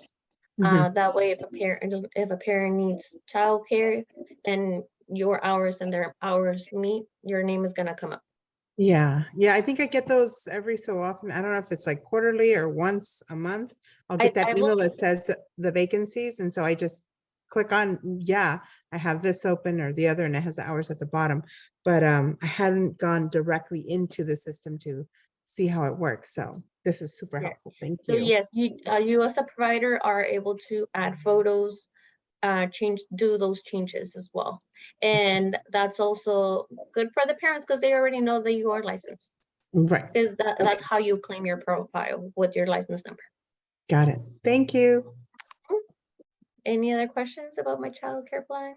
Mhm. That way, if a parent needs childcare and your hours and their hours meet, your name is going to come up. Yeah. Yeah. I think I get those every so often. I don't know if it's like quarterly or once a month. I'll get that I email will- that says the vacancies. And so I just click on, yeah, I have this open or the other, and it has the hours at the bottom. But I hadn't gone directly into the system to see how it works. So this is super Yeah. helpful. Thank So you. yes, you as a provider are able to add photos, do those changes as well. And that's also good for the parents because they already know that you are licensed. Right. Because that's how you claim your profile, with your license number. Got it. Thank you. Any other questions about my child care plan?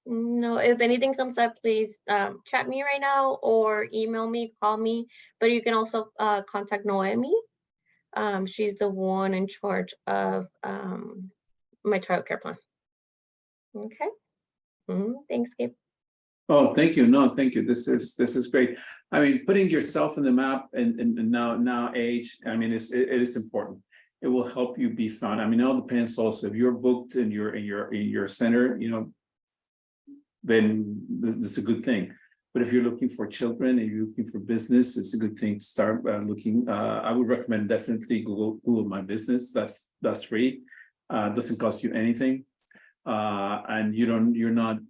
No, if anything comes up, please chat me right now or email me, call me. But you can also contact Noemi. She's the one in charge of my child care plan. Okay. Thanks, Gabe. Oh, thank you. No, thank you. This is great. I mean, putting yourself in the map and now age, I mean, it is important. It will help you be found. I mean, it all depends also if you're booked in your center, you know, then this is a good thing. But if you're looking for children, if you're looking for business, it's a good thing to start looking. I would recommend definitely Google My Business. That's free. Doesn't cost you anything. And you're not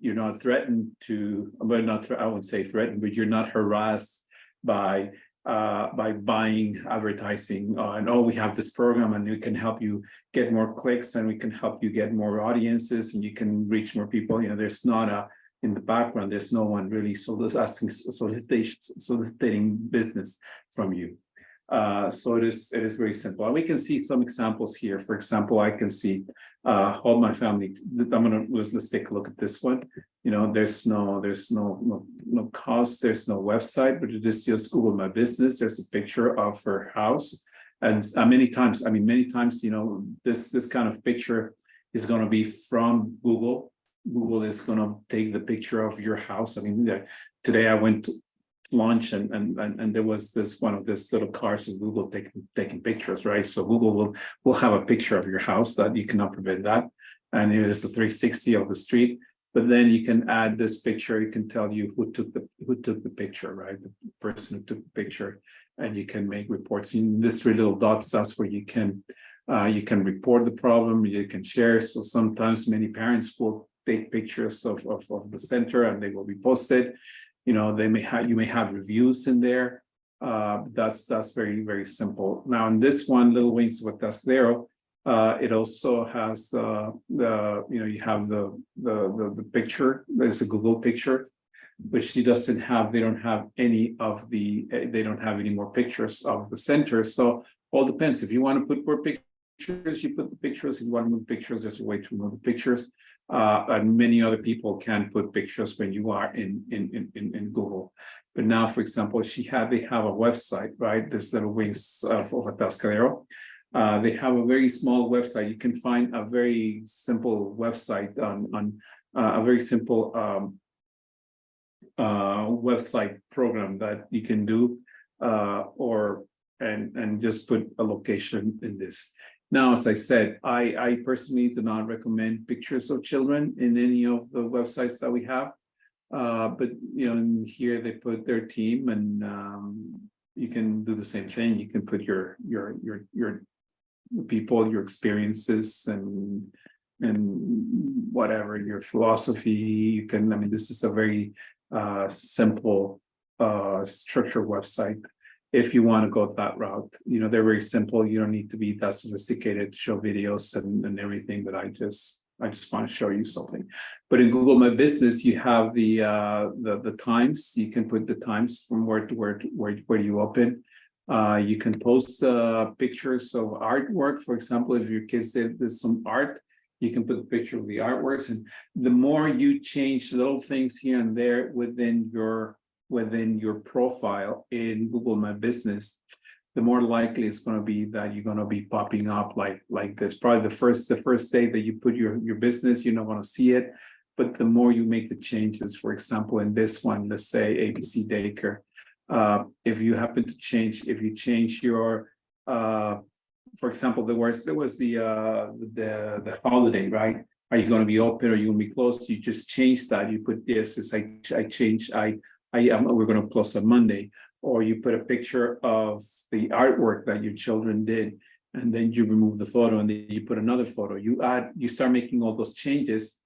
threatened to, but not, I wouldn't say threatened, but you're not harassed by buying advertising and, oh, we have this program and we can help you get more clicks and we can help you get more audiences and you can reach more people. You know, there's not in the background, there's no one really soliciting business from you. So it is very simple. And we can see some examples here. For example, I can see Hold My Family. Let's take a look at this one. You know, there's no cost, there's no website, but it is just Google My Business. There's a picture of her house. And many times, you know, this kind of picture is going to be from Google. Google is going to take the picture of your house. I mean, today I went to lunch and there was one of these little cars of Google taking pictures, right? So Google will have a picture of your house that you cannot prevent that. And it is the 360 of the street. But then you can add this picture, it can tell you who took the picture, right? The person who took the picture, and you can make reports. In these three little dots, that's where you can report the problem, you can share. So sometimes many parents will take pictures of the center and they will be posted. You know, you may have reviews in there. That's very, very simple. Now in this one, Little Wings of a Tascadero, it also has you have the picture. There's a Google picture, which they don't have any more pictures of the center. So all depends. If you want to put more pictures, you put the pictures. If you want to move pictures, there's a way to move the pictures. And many other people can put pictures when you are in Google. But now, for example, they have a website, right? This Little Wings of a Tascadero. They have a very small website. You can find a very simple website on a very simple website program that you can do, and just put a location in this. Now, as I said, I personally do not recommend pictures of children in any of the websites that we have. But you know, in here they put their team, and you can do the same thing. You can put your people, your experiences, and whatever your philosophy. You can. I mean, this is a very simple structured website. If you want to go that route, you know, they're very simple. You don't need to be that sophisticated to show videos and everything. But I just want to show you something. But in Google My Business, you have the times. You can put the times from where you open. You can post pictures of artwork. For example, if your kids said there's some art, you can put a picture of the artworks. And the more you change little things here and there within your profile in Google My Business, the more likely it's going to be that you're going to be popping up like this. Probably the first day that you put your business, you're not going to see it. But the more you make the changes, for example, in this one, let's say ABC Daycare, if you change your, for example, there was the holiday, right? Are you going to be open or are you going to be closed? You just change that. You put this as we're going to close on Monday, or you put a picture of the artwork that your children did, and then you remove the photo and then you put another photo. You start making all those changes.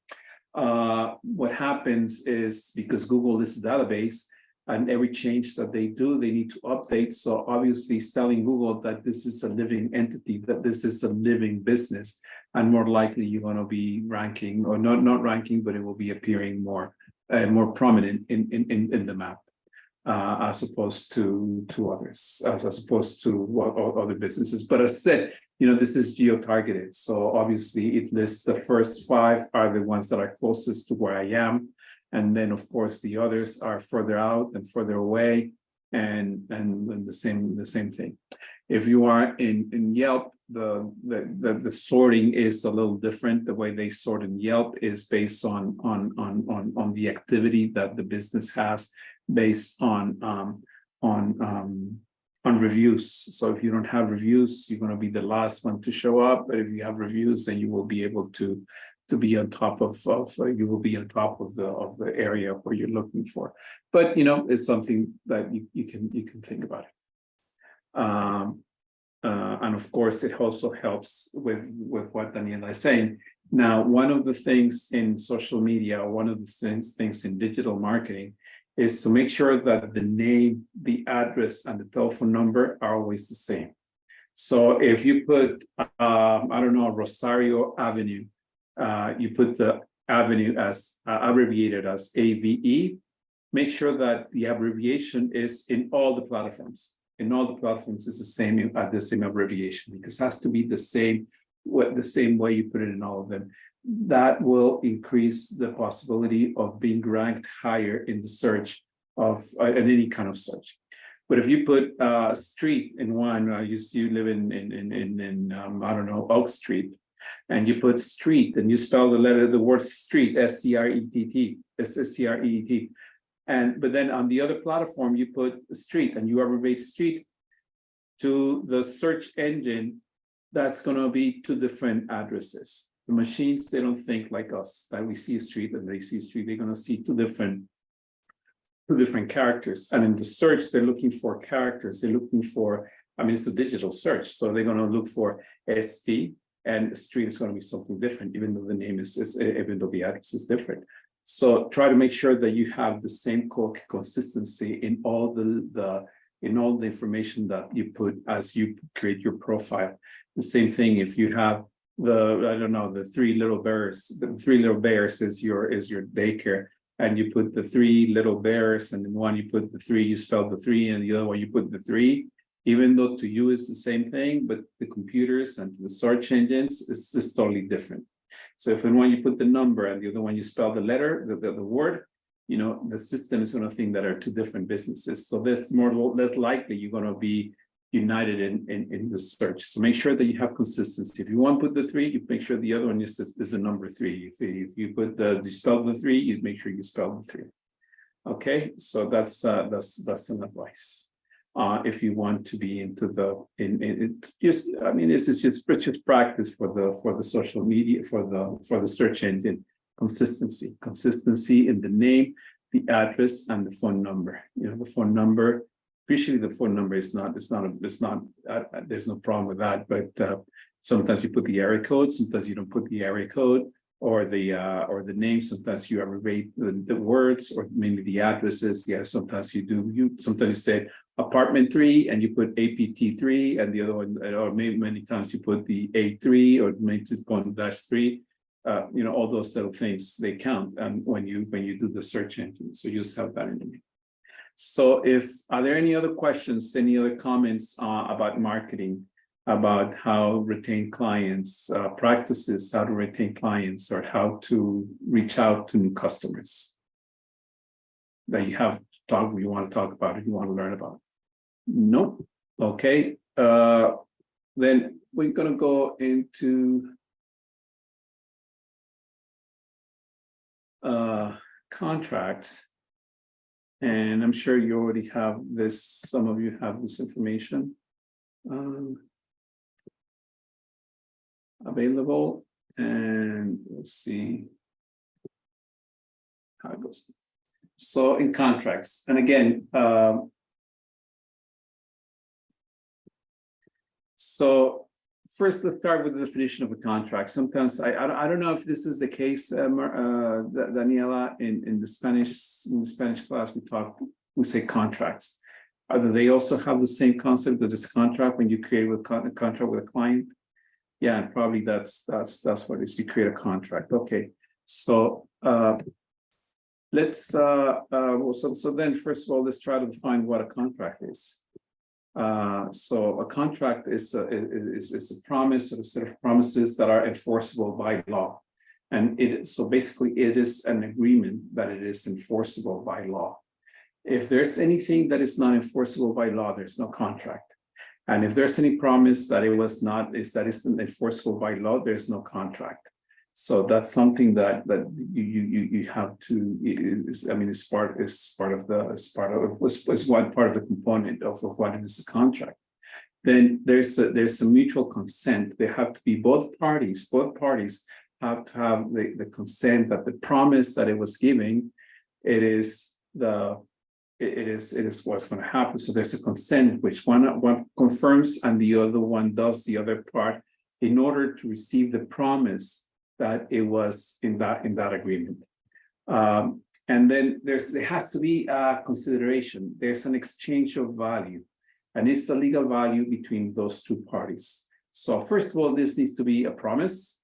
What happens is, because Google is a database, and every change that they do, they need to update. So obviously it's telling Google that this is a living entity, that this is a living business, and more likely you're going to be ranking, or not ranking, but it will be appearing more prominent in the map, as opposed to others, as opposed to other businesses. But as I said, this is geo-targeted. So obviously it lists the first 5 are the ones that are closest to where I am. And then of course the others are further out and further away, and the same thing. If you are in Yelp, the sorting is a little different. The way they sort in Yelp is based on the activity that the business has, based on reviews. So if you don't have reviews, you're going to be the last one to show up. But if you have reviews, then you will be able to be on top of you will be on top of the area where you're looking for. But it's something that you can think about it. And of course, it also helps with what Daniela is saying. Now, one of the things in social media, one of the things in digital marketing, is to make sure that the name, the address, and the telephone number are always the same. So if you put, I don't know, Rosario Avenue, you put the avenue as abbreviated as AVE, make sure that the abbreviation is in all the platforms. In all the platforms, it's the same abbreviation, because it has to be the same way you put it in all of them. That will increase the possibility of being ranked higher in the search of in any kind of search. But if you put street in one, you live in I don't know, Oak Street, and you put street and you spell the word street, S-T-R-E-E-T, but then on the other platform you put street and you abbreviate street, to the search engine, that's going to be 2 different addresses. The machines, they don't think like us, that we see a street and they see street. They're going to see two different characters. And in the search, they're looking for characters. They're looking for, it's a digital search. So they're going to look for ST, and street is going to be something different, even though the name even though the address is different. So try to make sure that you have the same consistency in all the information that you put as you create your profile. The same thing if you have the 3 little bears. The 3 little bears is your daycare, and you put the 3 little bears, and in one you put the 3, you spell the 3, and the other one you put the 3. Even though to you it's the same thing, but the computers and the search engines, it's just totally different. So if in one you put the number and the other one you spell the letter, the word, the system is going to think that are 2 different businesses. So there's less likely you're going to be united in the search. So make sure that you have consistency. If you want to put the 3, you make sure the other one is the number 3. If you put you spell the 3, you make sure you spell the 3. Okay, so that's an advice. If you want to be into it's just practice for the social media, for the search engine. Consistency in the name, the address, and the phone number. The phone number. Usually the phone number there's no problem with that, but sometimes you put the area code, sometimes you don't put the area code or the name. Sometimes you abbreviate the words, or maybe the addresses. Yeah, sometimes you do. Sometimes you say apartment 3 and you put APT3, and the other one, or maybe many times you put the A3 or -1-3. All those little things, they count, and when you do the search engine. So you just have that in mind. So are there any other questions, any other comments about marketing, about how retain clients, practices, how to retain clients, or how to reach out to new customers that you want to talk about, or you want to learn about? Nope. Okay. Then we're going to go into contracts. And I'm sure you already have this, some of you have this information available, and let's see how it goes. So in contracts, and again, so first let's start with the definition of a contract. Sometimes I don't know if this is the case, Daniela, in the Spanish class we talked we say contracts. Do they also have the same concept of this contract when you create a contract with a client? Yeah, and probably that's what it is. You create a contract. Okay, so let's so then first of all, let's try to define what a contract is. So a contract is a promise or a set of promises that are enforceable by law. And so basically it is an agreement that it is enforceable by law. If there's anything that is not enforceable by law, there's no contract. And if there's any promise that isn't enforceable by law, there's no contract. So that's something that you have to. It's one part of the component of what is the contract. Then there's a mutual consent. They have to be both parties. Both parties have to have the consent that the promise that it was giving, it is what's going to happen. So there's a consent which one confirms and the other one does the other part in order to receive the promise that it was in that agreement. And then there has to be a consideration. There's an exchange of value, and it's the legal value between those two parties. So first of all, this needs to be a promise.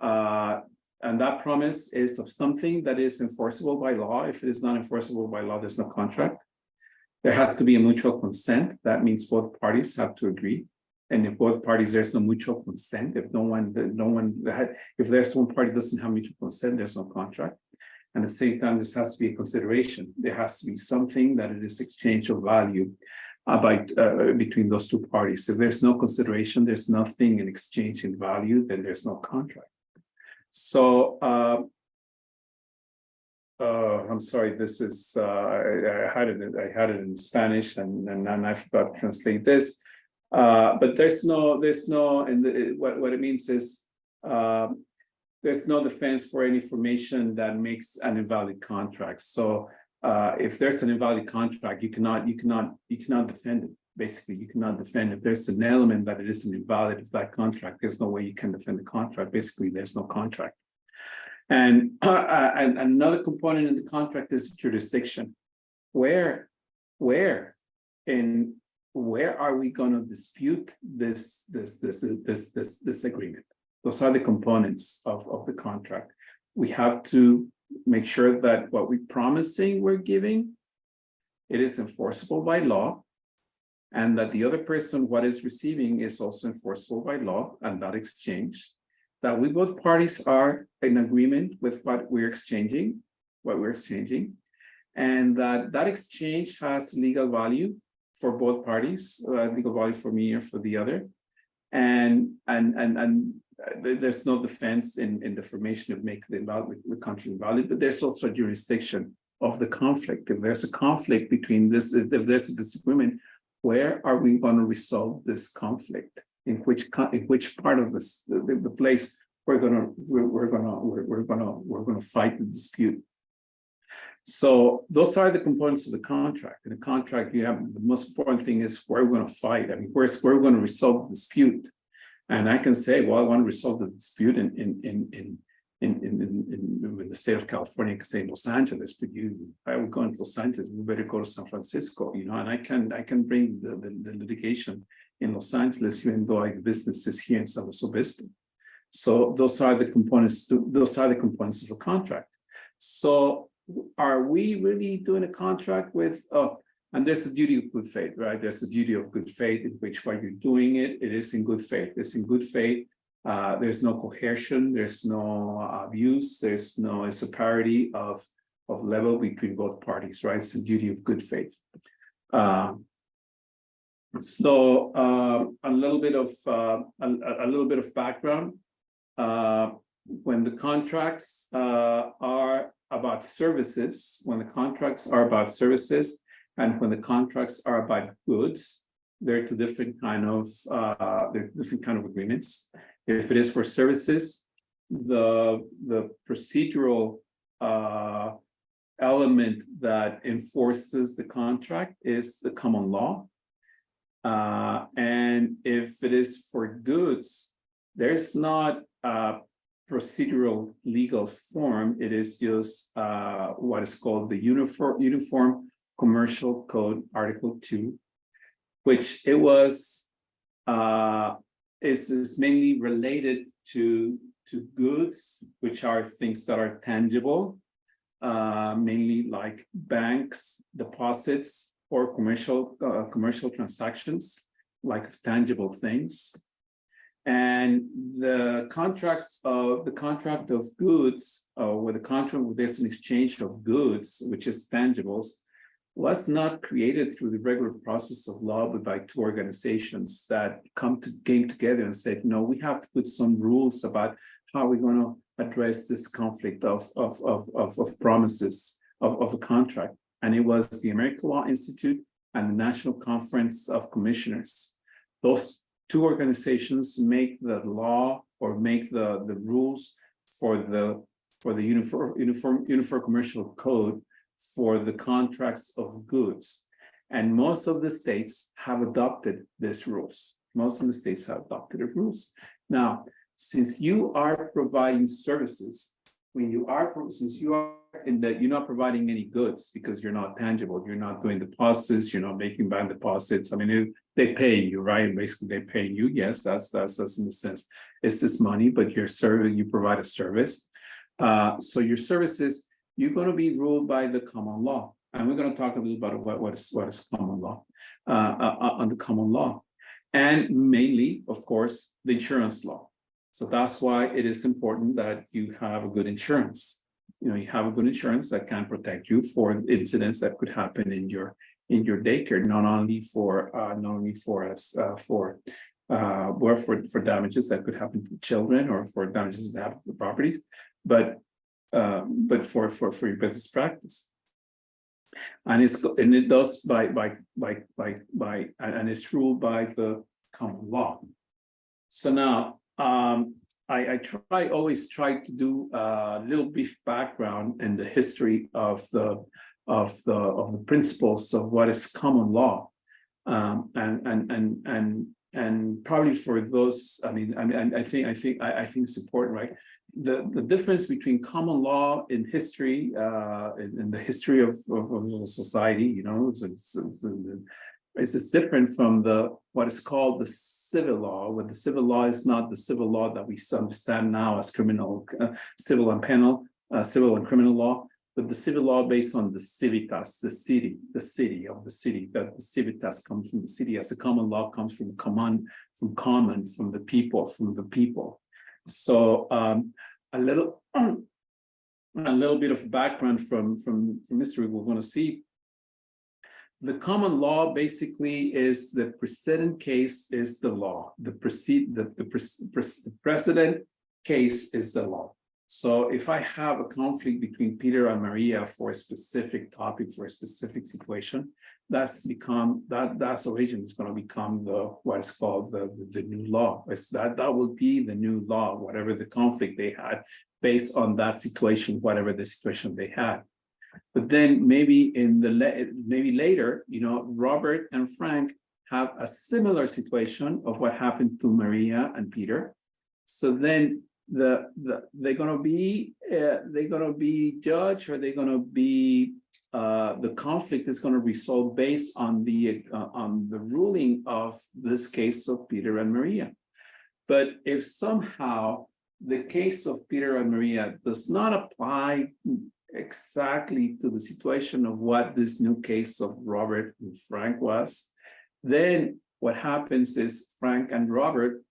And that promise is of something that is enforceable by law. If it is not enforceable by law, there's no contract. There has to be a mutual consent. That means both parties have to agree. And if both parties, there's no mutual consent. If if there's one party doesn't have mutual consent, there's no contract. And at the same time, this has to be a consideration. There has to be something that it is exchange of value between those two parties. If there's no consideration, there's nothing in exchange in value, then there's no contract. So I'm sorry, this is I had it in Spanish and I forgot to translate this. But there's no what it means is there's no defense for any information that makes an invalid contract. So if there's an invalid contract, you cannot defend it. Basically, you cannot defend if there's an element that it isn't invalid of that contract. There's no way you can defend the contract. Basically, there's no contract. And another component in the contract is jurisdiction. Where are we going to dispute this agreement? Those are the components of the contract. We have to make sure that what we're promising we're giving, it is enforceable by law, and that the other person, what is receiving, is also enforceable by law, and that exchange, that we both parties are in agreement with what we're exchanging, and that exchange has legal value for both parties, legal value for me or for the other, and there's no defense in the formation of make the contract invalid, but there's also jurisdiction of the conflict. If there's a conflict between this, if there's a disagreement, where are we going to resolve this conflict? In which part of the place we're going to fight the dispute? So those are the components of the contract. In the contract, you have the most important thing is where we're going to fight. I mean, where we're going to resolve the dispute. And I can say, well, I want to resolve the dispute in the state of California. I can say Los Angeles, but I would go into Los Angeles. We better go to San Francisco, and I can bring the litigation in Los Angeles, even though the business is here in San Luis Obispo. So those are the components. Those are the components of a contract. So are we really doing a contract with? And there's the duty of good faith, right? There's the duty of good faith in which while you're doing it, it is in good faith. It's in good faith. There's no coercion. There's no abuse. It's a parity of level between both parties, right? It's the duty of good faith. So a little bit of background. When the contracts are about services, and when the contracts are about goods, they're two different kind of agreements. If it is for services, the procedural element that enforces the contract is the common law. And if it is for goods, there's not a procedural legal form. It is just what is called the uniform Commercial Code, Article 2, which it was is mainly related to goods, which are things that are tangible, mainly like banks, deposits, or commercial transactions, like tangible things. And the contract of goods, with the contract where there's an exchange of goods, which is tangibles, was not created through the regular process of law, but by two organizations that came together and said, no, we have to put some rules about how we're going to address this conflict of promises of a contract. And it was the American Law Institute and the National Conference of Commissioners. Those two organizations make the law or make the rules for the uniform commercial code for the contracts of goods. And most of the states have adopted these rules. Most of the states have adopted the rules. Now, since you are providing services, since you are in that you're not providing any goods because you're not tangible, you're not doing deposits, you're not making bank deposits. I mean, they pay you, right? Basically, they pay you. Yes, that's in the sense it's this money, but your service, you provide a service. So your services, you're going to be ruled by the common law, and we're going to talk a little about what is common law on the common law, and mainly, of course, the insurance law. So that's why it is important that you have a good insurance. You know, you have a good insurance that can protect you for incidents that could happen in your daycare, not only for damages that could happen to children or for damages that happen to properties, but for your business practice. And it does and it's ruled by the common law. So now I always try to do a little brief background in the history of the principles of what is common law, and probably for those, I think it's important, right? The difference between common law in history, in the history of society, you know, it's different from what is called the civil law, where the civil law is not the civil law that we understand now as criminal, civil and criminal law, but the civil law based on the civitas, the city, that the civitas comes from the city, as the common law comes from the people. So a little bit of background from history we're going to see. The common law basically is the precedent case is the law. The precedent case is the law. So if I have a conflict between Peter and Maria for a specific topic, for a specific situation, that's origin is going to become what is called the new law. That will be the new law, whatever the conflict they had, based on that situation, whatever the situation they had. But then maybe later, you know, Robert and Frank have a similar situation of what happened to Maria and Peter. So then they're gonna be judged, or they're gonna be the conflict is gonna resolve based on the ruling of this case of Peter and Maria. But if somehow the case of Peter and Maria does not apply exactly to the situation of what this new case of Robert and Frank was, then what happens is Robert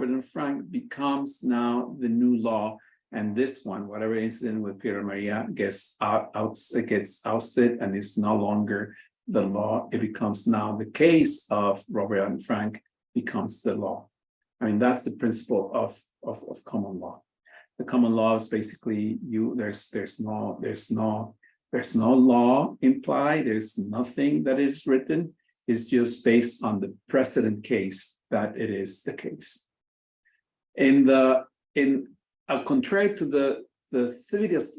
and Frank becomes now the new law, and this one, whatever incident with Peter and Maria, gets ousted, and it's no longer the law. It becomes now the case of Robert and Frank becomes the law. I mean, that's the principle of common law. The common law is basically there's no law implied. There's nothing that is written. It's just based on the precedent case that it is the case. Contrary to the civitas,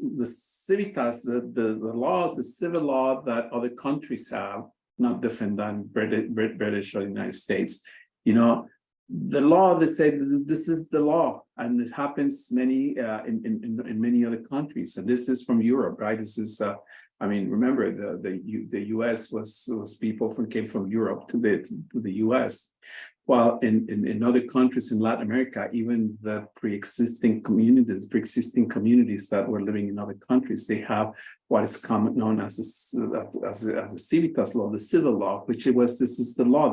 the laws, the civil law that other countries have, not different than British or the United States, you know. The law, they say this is the law, and it happens in many other countries. And this is from Europe, right? This is I mean, remember the U.S. was people came from Europe to the U.S. While in other countries in Latin America, even the pre-existing communities that were living in other countries, they have what is known as a civitas law, the civil law, this is the law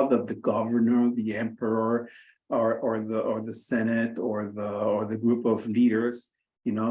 that the governor, the emperor, or the Senate or the group of leaders,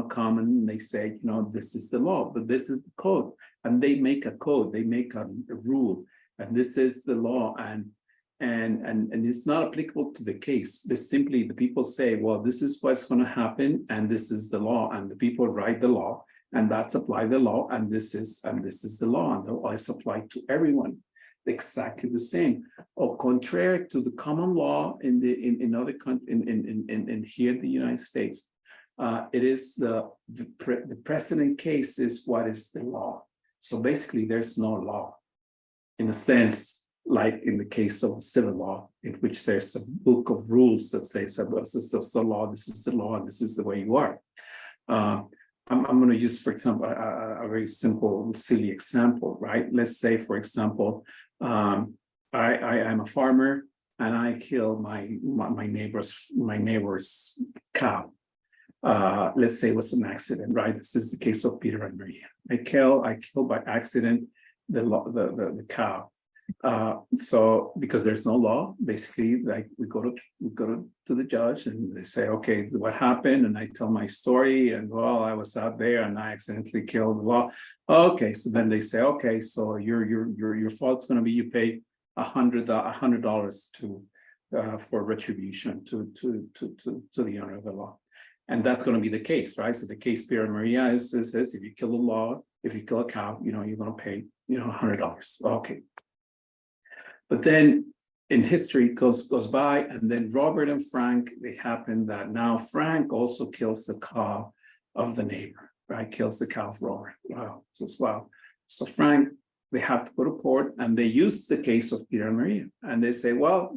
come and they say, this is the law, but this is the code, and they make a code, they make a rule, and this is the law, and it's not applicable to the case. It's simply the people say, well, this is what's going to happen, and this is the law, and the people write the law, and that's apply the law, and this is the law, and the law is applied to everyone exactly the same. Or contrary to the common law in other countries, in here in the United States, it is the precedent case is what is the law. So basically, there's no law, in a sense, like in the case of civil law, in which there's a book of rules that says, this is the law, this is the law, and this is the way you are. I'm going to use, for example, a very simple, silly example, right? Let's say, for example, I'm a farmer and I kill my neighbor's cow. Let's say it was an accident, right? This is the case of Peter and Maria. I kill by accident the cow. So because there's no law, basically, like we go to the judge and they say, okay, what happened? And I tell my story, and well, I was out there and I accidentally killed the law. Okay, so then they say, okay, so your fault's going to be you pay $100 for retribution to the owner of the law. And that's going to be the case, right? So the case Peter and Maria says if you kill a law, if you kill a cow, you're going to pay, $100. Okay. But then in history goes by, and then Robert and Frank, they happen that now Frank also kills the cow of the neighbor, right? Kills the cow of Robert. Wow. So Frank, they have to go to court, and they use the case of Peter and Maria. And they say, well,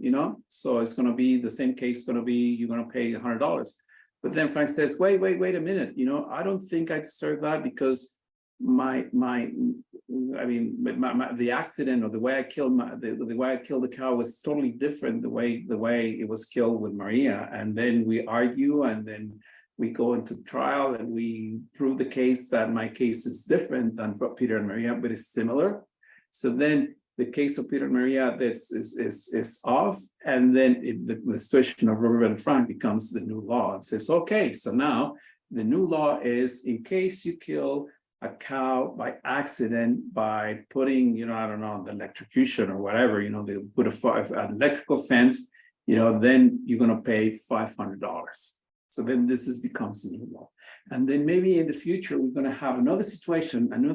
so it's going to be the same case, you're going to pay $100. But then Frank says, wait a minute, I don't think I deserve that, because the accident or the way I killed the cow was totally different the way it was killed with Maria. And then we argue, and then we go into trial, and we prove the case that my case is different than Peter and Maria, but it's similar. So then the case of Peter and Maria is off, and then the situation of Robert and Frank becomes the new law. It says, okay, so now the new law is, in case you kill a cow by accident by putting, I don't know, the electrocution or whatever, they put an electrical fence, then you're going to pay $500. So then becomes a new law. And then maybe in the future, we're going to have another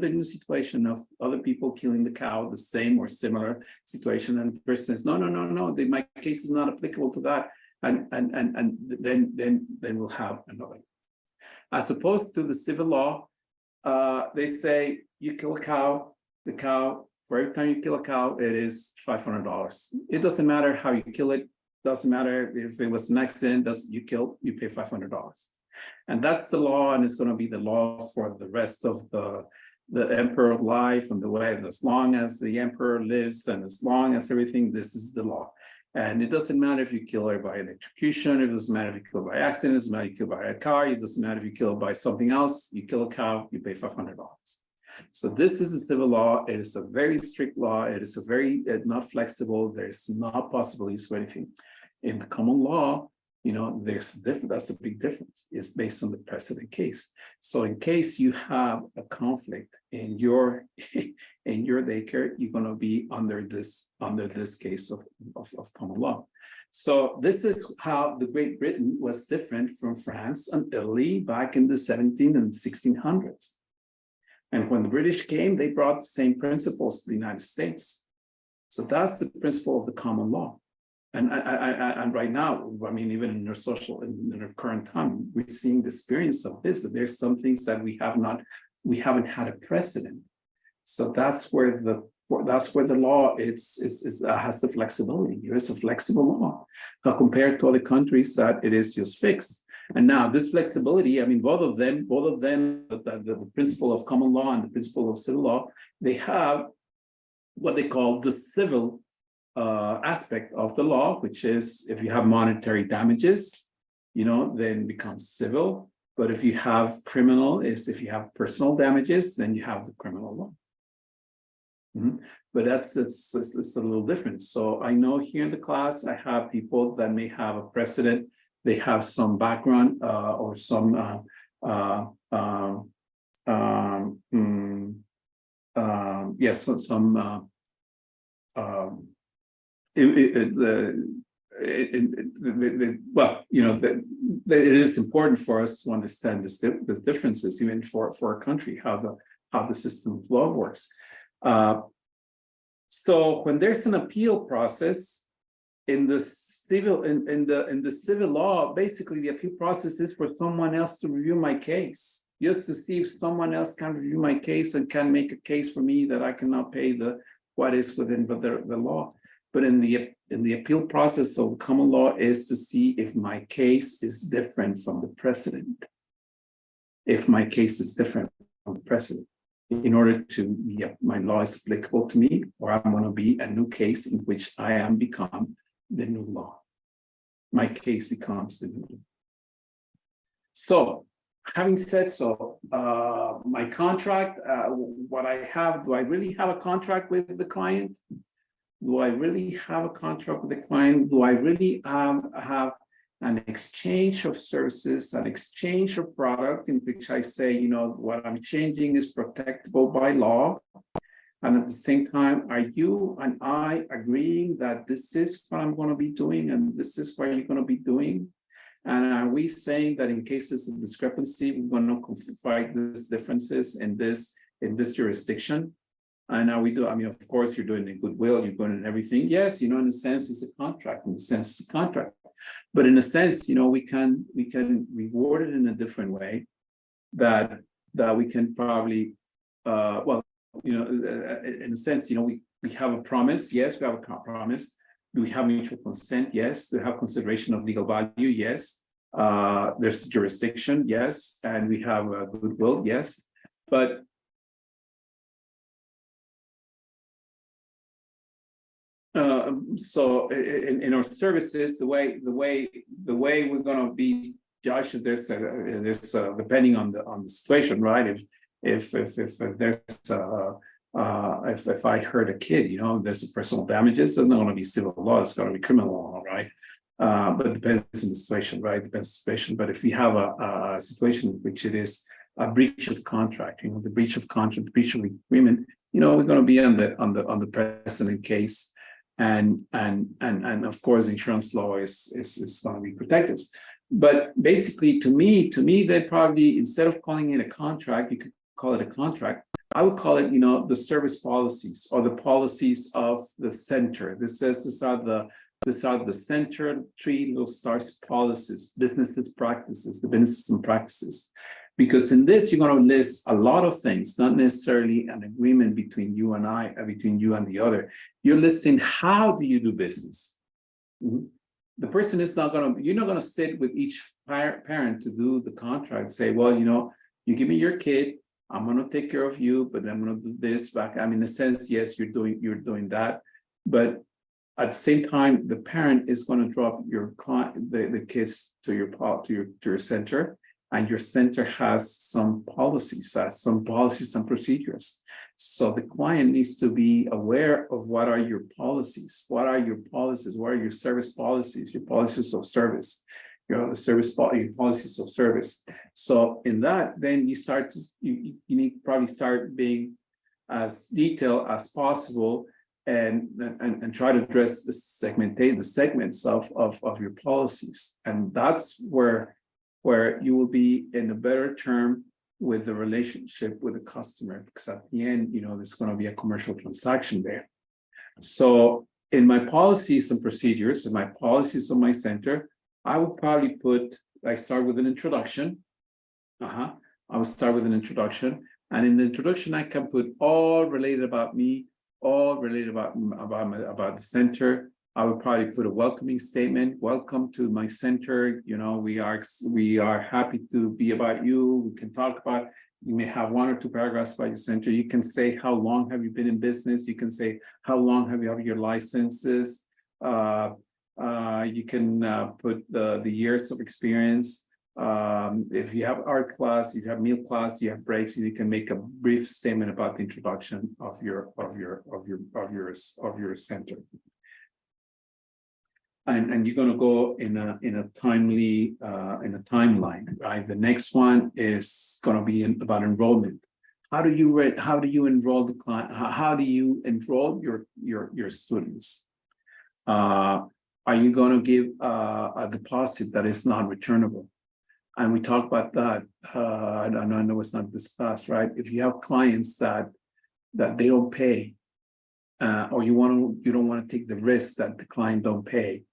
new situation of other people killing the cow, the same or similar situation. And the person says, no, my case is not applicable to that. And then we'll have another. As opposed to the civil law, they say you kill a cow, for every time you kill a cow, it is $500. It doesn't matter how you kill it. Doesn't matter if it was an accident, you pay $500. And that's the law, and it's going to be the law for the rest of the emperor life, and the way, as long as the emperor lives and as long as everything, this is the law. And it doesn't matter if you kill her by electrocution, it doesn't matter if you kill by accident, it doesn't matter if you kill by a car, it doesn't matter if you kill by something else, you kill a cow, you pay $500. So this is the civil law. It is a very strict law. It is not flexible. There's not possible use of anything. In the common law, there's different. That's a big difference. It's based on the precedent case. So in case you have a conflict in your daycare, you're going to be under this case of common law. So this is how the Great Britain was different from France and Italy back in the 1700s and 1600s. And when the British came, they brought the same principles to the United States. So that's the principle of the common law. And right now, even in our current time, we're seeing the experience of this, that there's some things that we haven't had a precedent. So that's where the law has the flexibility. There is a flexible law compared to other countries that it is just fixed. And now this flexibility, I mean, both of them, the principle of common law and the principle of civil law, they have what they call the civil aspect of the law, which is if you have monetary damages, then it becomes civil. But if you have criminal, if you have personal damages, then you have the criminal law. But it's a little different. So I know here in the class, I have people that may have a precedent, they have some background or some it is important for us to understand the differences, even for a country, how the system of law works. So when there's an appeal process in the civil law, basically the appeal process is for someone else to review my case, just to see if someone else can review my case and can make a case for me that I cannot pay what is within the law. But in the appeal process of common law is to see if my case is different from the precedent. If my case is different from the precedent, in order to, my law is applicable to me, or I'm going to be a new case in which I am become the new law. My case becomes the new law. So, having said so, my contract, what I have, do I really have a contract with the client? Do I really have a contract with the client? Do I really have an exchange of services, an exchange of product in which I say, what I'm changing is protectable by law? And at the same time, are you and I agreeing that this is what I'm going to be doing and this is what you're going to be doing? And are we saying that in cases of discrepancy, we're going to fight these differences in this jurisdiction? And now we do, of course, you're doing it in goodwill, you're doing it in everything. Yes, in a sense, it's a contract. In a sense, it's a contract. But in a sense, we can reward it in a different way that we can probably, in a sense, we have a promise. Yes, we have a promise. Do we have mutual consent? Yes. Do we have consideration of legal value? Yes. There's jurisdiction? Yes. And we have goodwill? Yes. But so in our services, the way we're going to be judged is there's depending on the situation, right? If there's if I hurt a kid, there's a personal damages, there's not going to be civil law, it's going to be criminal law, right? But it depends on the situation, right? Depends on the situation. But if we have a situation in which it is a breach of contract, the breach of contract, the breach of agreement, we're going to be on the precedent case. And of course, insurance law is going to be protected. But basically, to me, they probably, instead of calling it a contract, you could call it a contract. I would call it, the service policies or the policies of the center. These are the center, 3 little stars policies, businesses practices, the businesses and practices. Because in this, you're going to list a lot of things, not necessarily an agreement between you and I, between you and the other. You're listing how do you do business. The person is not going to, you're not going to sit with each parent to do the contract, say, well, you give me your kid, I'm going to take care of you, but I'm going to do this back. In a sense, yes, you're doing that. But at the same time, the parent is going to drop your client, the kids to your center. And your center has some policies and procedures. So the client needs to be aware of what are your policies, what are your service policies, your policies of service, your policies of service. So in that, then you need to probably start being as detailed as possible and try to address the segments of your policies. And that's where you will be in a better term with the relationship with the customer, because at the end, there's going to be a commercial transaction there. So in my policies and procedures, in my policies of my center, I would probably start with an introduction. I would start with an introduction. And in the introduction, I can put all related about me, all related about the center, I would probably put a welcoming statement. Welcome to my center. You know, we are happy to be about you. We can talk about. You may have 1 or 2 paragraphs about your center. You can say how long have you been in business. You can say how long have you had your licenses. You can put the years of experience. If you have art class, if you have meal class, you have breaks, you can make a brief statement about the introduction of your center. And you're going to go in a timely in a timeline, right? The next one is going to be about enrollment. How do you enroll the client? How do you enroll your students? Are you going to give a deposit that is non-returnable? And we talked about that. I know it's not discussed, right? If you have clients that they don't pay, or you don't want to take the risk that the client don't pay,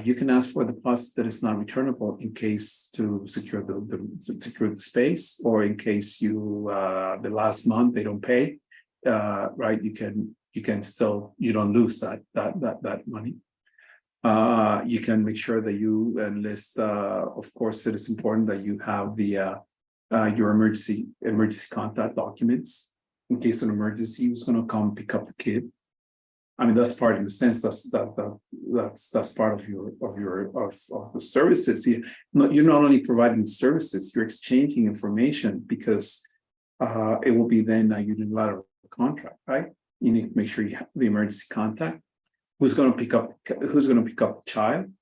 you can ask for a deposit that is not returnable in case to secure the space, or in case the last month they don't pay, right? You can still, you don't lose that money. You can make sure that you enlist, of course, it is important that you have your emergency contact documents in case of an emergency. Who's going to come pick up the kid? I mean, that's part, in the sense that's part of the services. You're not only providing services, you're exchanging information, because it will be then a unilateral contract, right? You need to make sure you have the emergency contact. Who's going to pick up the child?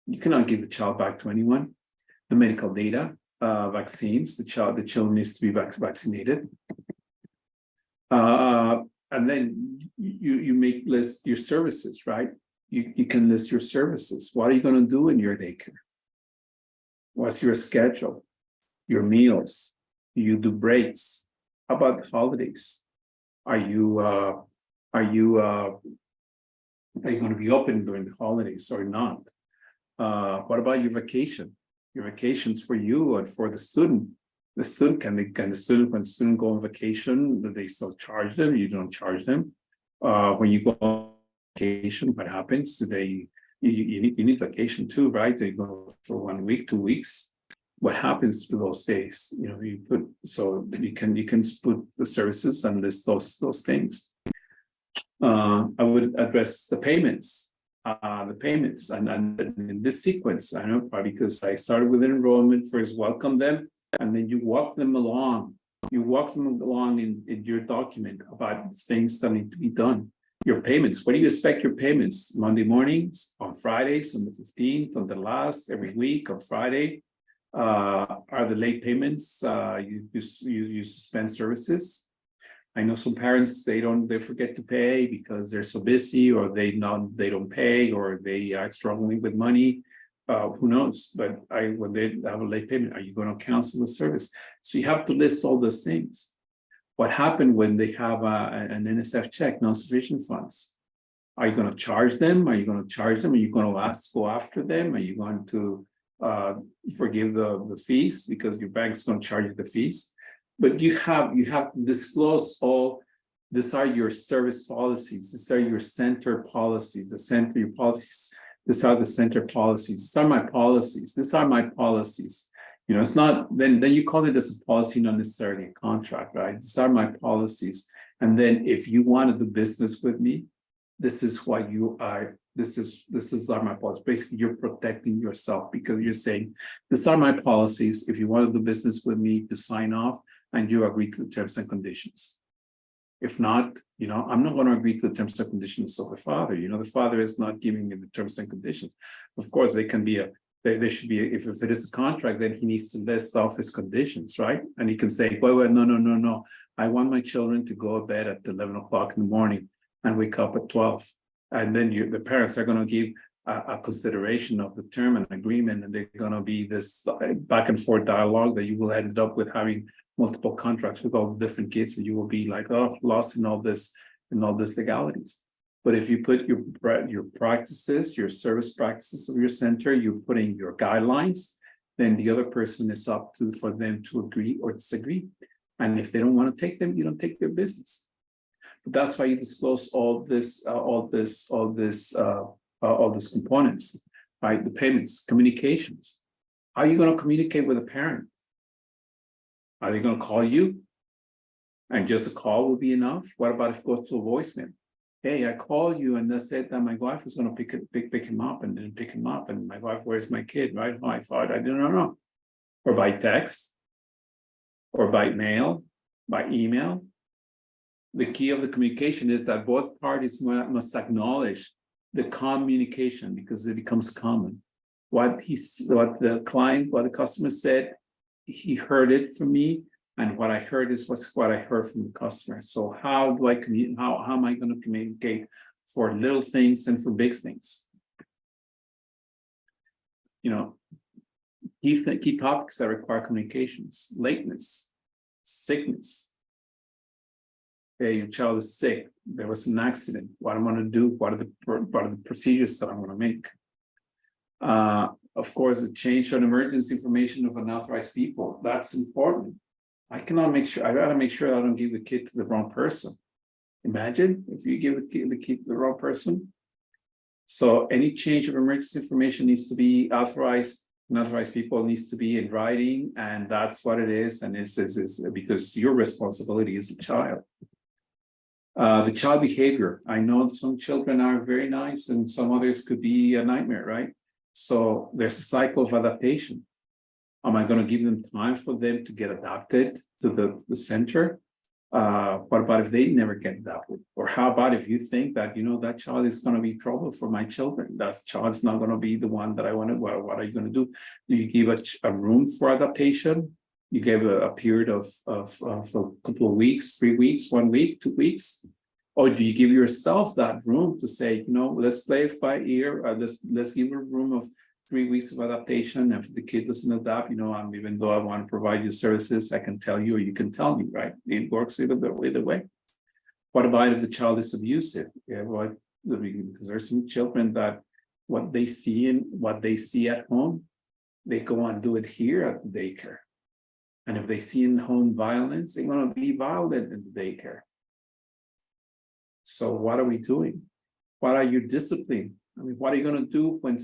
You cannot give the child back to anyone. The medical data, vaccines. The child needs to be vaccinated. And then you list your services, right? You can list your services. What are you going to do in your daycare? What's your schedule? Your meals? Do you do breaks? How about the holidays? Are you going to be open during the holidays or not? What about your vacation? Your vacations for you and for the student. The student when the student go on vacation, do they still charge them? You don't charge them. When you go on vacation, what happens? You need vacation too, right? They go for 1 week, 2 weeks. What happens to those days? You know, you can put the services and list those things. I would address the payments. And in this sequence, I know, probably because I started with enrollment, first welcome them, and then you walk them along. You walk them along in your document about things that need to be done. Your payments. What do you expect your payments? Monday mornings, on Fridays, on the 15th, on the last, every week, on Friday. Are the late payments? You suspend services. I know some parents, they forget to pay because they're so busy, or they don't pay, or they are struggling with money. Who knows? But when they have a late payment, are you going to cancel the service? So you have to list all those things. What happened when they have an NSF check, non-sufficient funds? Are you going to charge them? Are you going to go after them? Are you going to forgive the fees because your bank's going to charge you the fees? But you have to disclose all. These are your service policies. These are your center policies. Your policies. These are the center policies. These are my policies. These are my policies. You know, it's not then you call it as a policy, not necessarily a contract, right? These are my policies. And then if you want to do business with me, this is what you are. This is my policy. Basically, you're protecting yourself because you're saying, these are my policies. If you want to do business with me, you sign off and you agree to the terms and conditions. If not, you know, I'm not going to agree to the terms and conditions of the father. You know, the father is not giving me the terms and conditions. Of course, they can be there should be if it is a contract, then he needs to list off his conditions, right? And he can say, well, no. I want my children to go to bed at 11 o'clock in the morning and wake up at 12. And then the parents are going to give a consideration of the term and agreement, and they're going to be this back and forth dialogue that you will end up with having multiple contracts with all the different kids, and you will be like, oh, lost in all this legalities. But if you put your practices, your service practices of your center, you put in your guidelines, then the other person is up for them to agree or disagree. And if they don't want to take them, you don't take their business. That's why you disclose all these components, right? The payments, communications. How are you going to communicate with a parent? Are they going to call you? And just a call will be enough? What about if it goes to a voicemail? Hey, I called you and they said that my wife was going to pick him up and didn't pick him up. And my wife, where's my kid, right? Oh, I thought I didn't know. Or by text, or by mail, by email. The key of the communication is that both parties must acknowledge the communication because it becomes common. What the customer said, he heard it from me, and what I heard is what I heard from the customer. So how do I communicate? How am I going to communicate for little things and for big things? You know, key topics that require communications: lateness, sickness. Hey, your child is sick. There was an accident. What I'm going to do? What are the procedures that I'm going to make? Of course, the change on emergency information of unauthorized people. That's important. I gotta make sure I don't give the kid to the wrong person. Imagine if you give the kid to the wrong person. So any change of emergency information needs to be authorized. Unauthorized people needs to be in writing, and that's what it is. And it's because your responsibility is the child. The child behavior. I know some children are very nice and some others could be a nightmare, right? So there's a cycle of adaptation. Am I going to give them time for them to get adapted to the center? What about if they never get adapted? Or how about if you think that, that child is going to be trouble for my children? That child's not going to be the one that I want to, what are you going to do? Do you give a room for adaptation? You gave a period of a couple of weeks, 3 weeks, 1 week, 2 weeks? Or do you give yourself that room to say, let's play it by ear, let's give a room of 3 weeks of adaptation. If the kid doesn't adapt, even though I want to provide you services, I can tell you or you can tell me, right? It works either way. What about if the child is abusive? Yeah, well, because there's some children that what they see at home, they go and do it here at the daycare. And if they see in home violence, they're going to be violent in the daycare. So what are we doing? What are you disciplining? I mean, what are you going to do when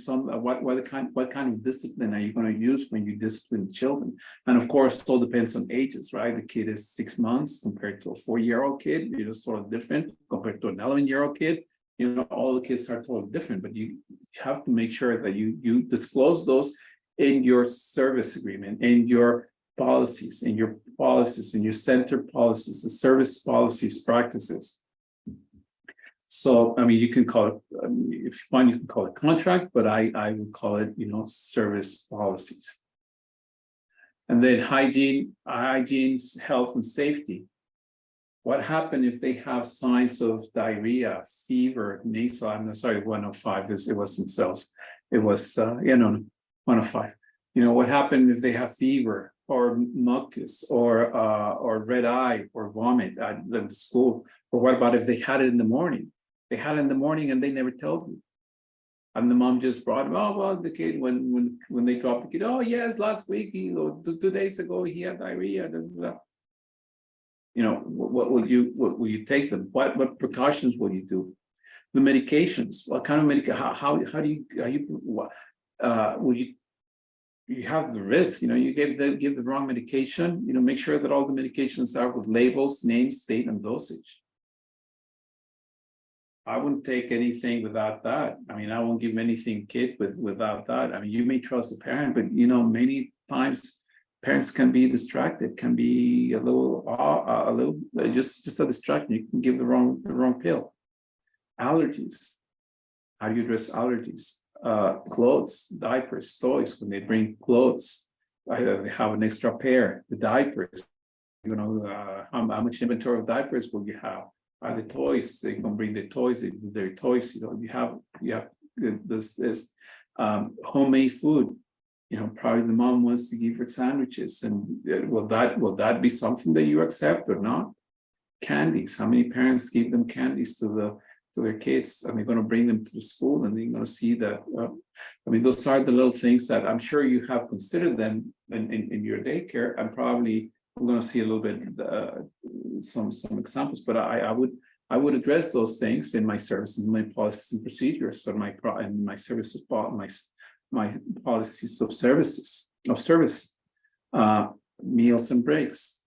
what kind of discipline are you going to use when you discipline children? And of course, it all depends on ages, right? The kid is 6 months compared to a 4-year-old kid, sort of different compared to an 11-year-old kid. All the kids are totally different, but you have to make sure that you disclose those in your service agreement, in your policies, in your center policies, the service policies, practices. So, I mean, you can call it, if you want, you can call it contract, but I would call it, service policies. And then hygiene, health and safety. What happened if they have signs of diarrhea, fever, nasal? I'm sorry, 105. It wasn't cells. It was 105. What happened if they have fever or mucus or red eye or vomit at the school? Or what about if they had it in the morning? They had it in the morning and they never told me. And the mom just brought, the kid, when they dropped the kid, oh yes, last week, 2 days ago, he had diarrhea. What will you take them? What precautions will you do? The medications, what kind of medication? How do you have the risk? You give the wrong medication. Make sure that all the medications are with labels, names, date, and dosage. I wouldn't take anything without that. I mean, I won't give anything kid without that. I mean, you may trust the parent, but many times parents can be distracted, can be a little just a distraction. You can give the wrong pill. Allergies. How do you address allergies? Clothes, diapers, toys. When they bring clothes, they have an extra pair. The diapers. How much inventory of diapers will you have? Are the toys? They can bring their toys. They do their toys. You have this homemade food. Probably the mom wants to give her sandwiches, and will that be something that you accept or not? Candies. How many parents give them candies to their kids, and they're going to bring them to the school, and they're going to see that? Those are the little things that I'm sure you have considered them in your daycare, and probably we're going to see a little bit some examples. But I would I would address those things in my services, my policies and procedures, or my services, my policies of service. Meals and breaks.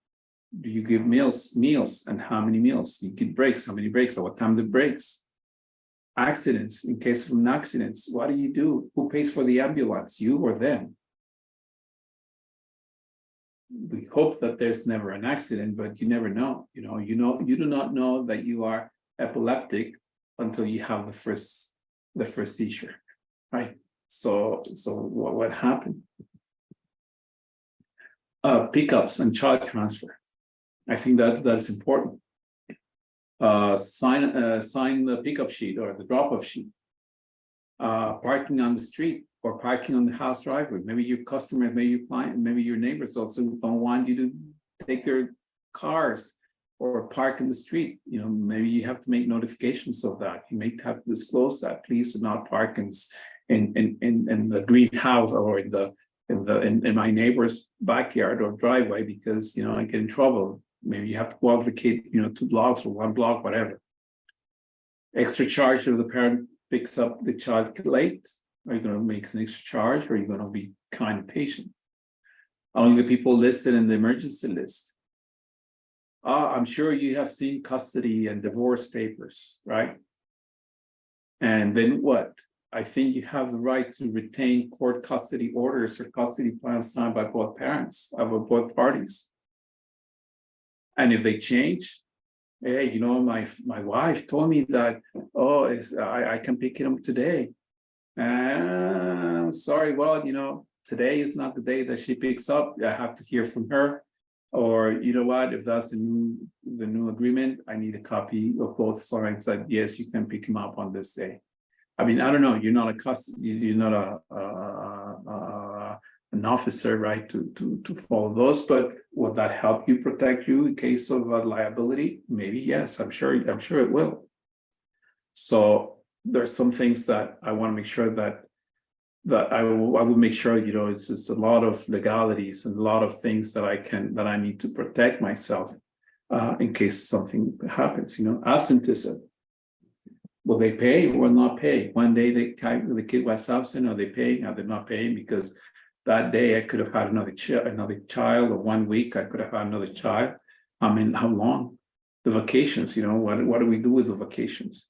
Do you give meals, and how many meals? You give breaks, how many breaks, at what time the breaks? Accidents, in case of an accident, what do? Who pays for the ambulance, you or them? We hope that there's never an accident, but you never know. You do not know that you are epileptic until you have the first seizure, right? So what happened? Pickups and child transfer. I think that's important. Sign the pickup sheet or the drop-off sheet. Parking on the street or parking on the house driveway. Maybe your customer, maybe your client, maybe your neighbors also don't want you to take their cars or park in the street. Maybe you have to make notifications of that. You may have to disclose that. Please do not park in the greenhouse or in my neighbor's backyard or driveway, because I get in trouble. Maybe you have to walk the kid 2 blocks or 1 block, whatever. Extra charge if the parent picks up the child late. Are you going to make an extra charge, or are you going to be kind and patient? Only the people listed in the emergency list. I'm sure you have seen custody and divorce papers, right? And then what? I think you have the right to retain court custody orders or custody plans signed by both parents, by both parties. And if they change, hey, my wife told me that, I can pick it up today. Sorry, well, today is not the day that she picks up. I have to hear from her. Or you know what, if that's the new agreement, I need a copy of both sides that yes, you can pick him up on this day. I mean, I don't know, you're not an officer, right, to follow those, but would that help you, protect you in case of a liability? Maybe yes, I'm sure it will. So there's some things that I want to make sure that I will make sure, it's just a lot of legalities and a lot of things that I need to protect myself in case something happens. Absenteeism. Will they pay or not pay? One day the kid was absent, are they paying? Are they not paying? Because that day I could have had another child, or 1 week I could have had another child. I mean, how long? The vacations, what do we do with the vacations?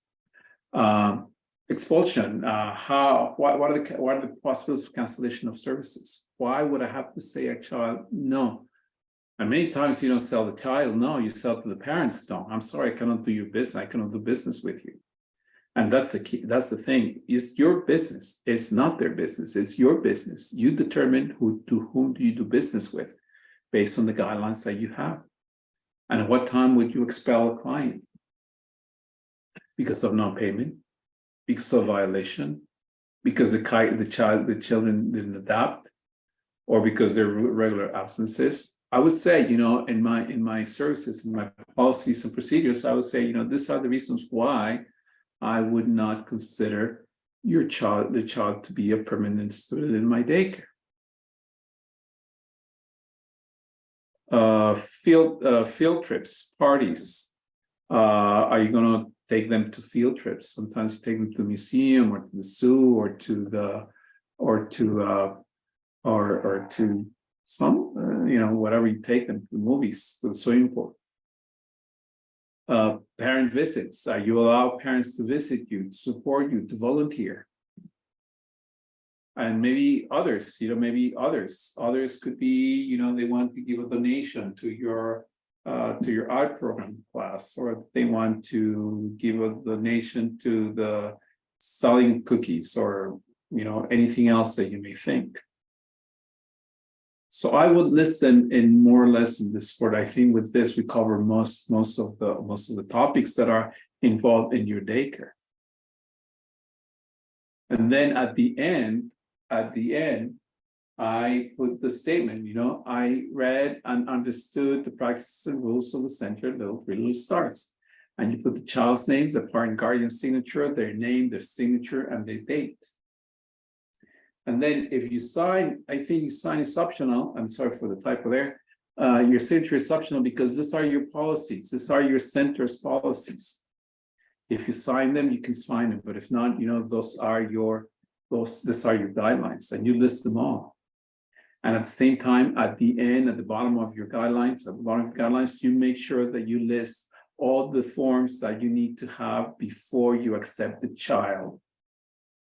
Expulsion. What are the possibilities of cancellation of services? Why would I have to say a child no? And many times you don't sell the child, no, you sell to the parents. No, I'm sorry, I cannot do your business. I cannot do business with you. And that's the key. That's the thing. It's your business. It's not their business. It's your business. You determine whom do you do business with based on the guidelines that you have. And at what time would you expel a client? Because of non-payment, because of violation, because the children didn't adapt, or because they're regular absences. I would say, in my services, in my policies and procedures, I would say, these are the reasons why I would not consider the child to be a permanent student in my daycare. Field trips, parties. Are you going to take them to field trips? Sometimes you take them to the museum or to the zoo or to some, whatever you take them, to the movies, to the swimming pool. Parent visits. You allow parents to visit you, to support you, to volunteer. And maybe others, others could be, they want to give a donation to your art program class, or they want to give a donation to the selling cookies, or anything else that you may think. So I would list them in more or less in this sport. I think with this we cover most of the topics that are involved in your daycare. And then at the end, I put the statement, I read and understood the practices and rules of the center, little three little stars. And you put the child's names, the parent guardian signature, their name, their signature, and their date. And then if you sign, I think you sign is optional. I'm sorry for the typo there. Your signature is optional because these are your policies. These are your center's policies. If you sign them, you can sign them, but if not, these are your guidelines, and you list them all. And at the same time, at the end, at the bottom of your guidelines, you make sure that you list all the forms that you need to have before you accept the child.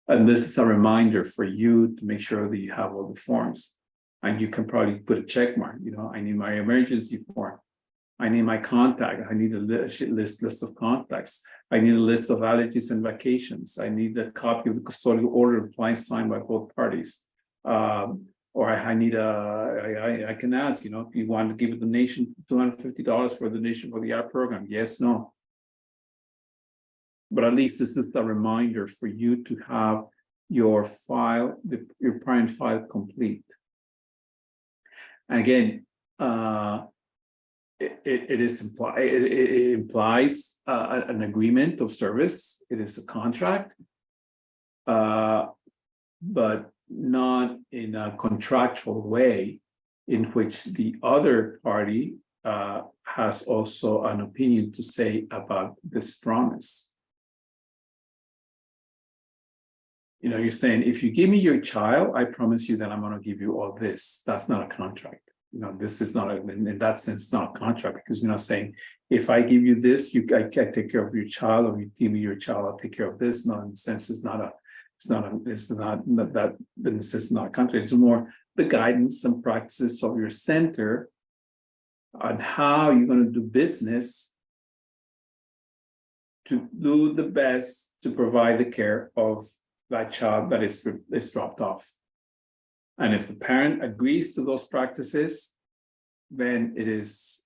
And this is a reminder for you to make sure that you have all the forms. And you can probably put a check mark, I need my emergency form. I need my contact. I need a list of contacts. I need a list of allergies and vacations. I need a copy of the custodial order applied signed by both parties. Or I need I can ask, if you want to give a donation, $250 for a donation for the art program. Yes, no. But at least this is a reminder for you to have your file, your parent file complete. And again, it implies an agreement of service. It is a contract, but not in a contractual way in which the other party has also an opinion to say about this promise. You're saying, if you give me your child, I promise you that I'm going to give you all this. That's not a contract. This is not, in that sense, not a contract, because you're not saying, if I give you this, I can take care of your child, or you give me your child, I'll take care of this. No, in the sense, it's not a contract. It's more the guidance and practices of your center on how you're going to do business to do the best to provide the care of that child that is dropped off. And if the parent agrees to those practices, then it is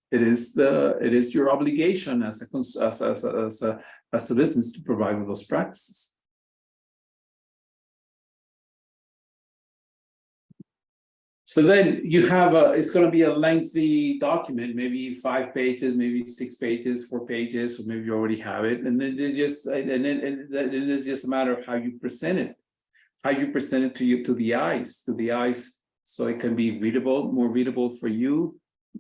your obligation as a business to provide with those practices. So then you have it's going to be a lengthy document, maybe 5 pages, maybe 6 pages, 4 pages, or maybe you already have it. And then it's just a matter of how you present it. How you present it to the eyes, so it can be readable, more readable for you,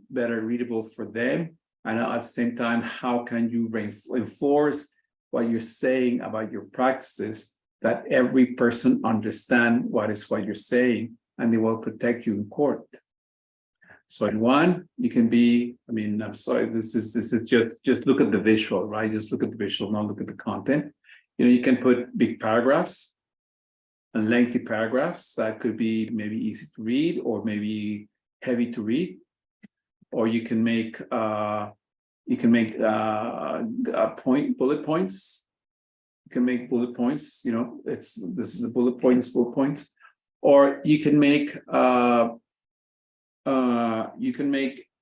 better readable for them. And at the same time, how can you enforce what you're saying about your practices, that every person understand what you're saying, and they will protect you in court. So in one, you can be, I'm sorry, this is just look at the visual, right? Just look at the visual, not look at the content. You can put big paragraphs and lengthy paragraphs that could be maybe easy to read or maybe heavy to read. Or you can make bullet points. You can make bullet points, this is a bullet points. Or you can make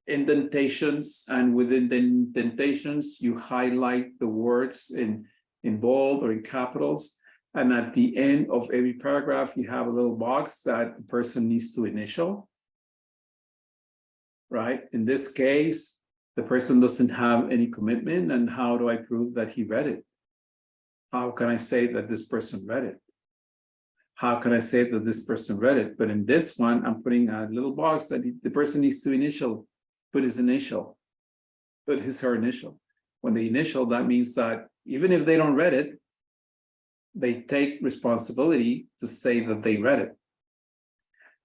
indentations, and within the indentations you highlight the words in bold or in capitals. And at the end of every paragraph, you have a little box that the person needs to initial. Right? In this case, the person doesn't have any commitment, and how do I prove that he read it? How can I say that this person read it? How can I say that this person read it? But in this one, I'm putting a little box that the person needs to put his her initial. When they initial, that means that even if they don't read it, they take responsibility to say that they read it.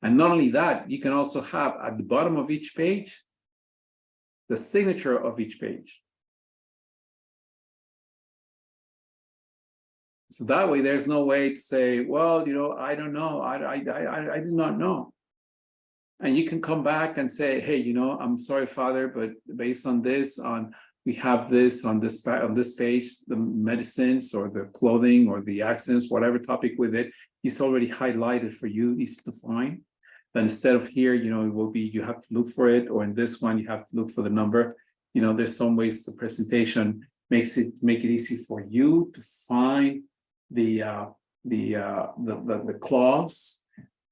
And not only that, you can also have at the bottom of each page, the signature of each page. So that way, there's no way to say, well, I don't know, I do not know. And you can come back and say, hey, I'm sorry, Father, but based on this, we have this on this page, the medicines or the clothing or the accidents, whatever topic with it, it's already highlighted for you, easy to find. Then instead of here, it will be, you have to look for it, or in this one, you have to look for the number. There's some ways the presentation make it easy for you to find the clause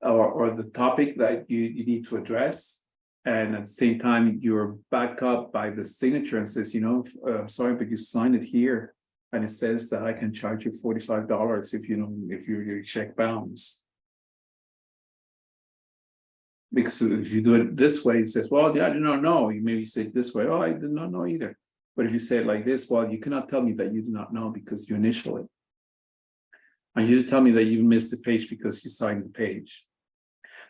or the topic that you need to address. And at the same time, you're backed up by the signature and says, I'm sorry, but you signed it here. And it says that I can charge you $45 if your check bounce. Because if you do it this way, it says, well, yeah, I did not know. You maybe say it this way, oh, I did not know either. But if you say it like this, well, you cannot tell me that you do not know because you initial it. And you tell me that you missed the page because you signed the page.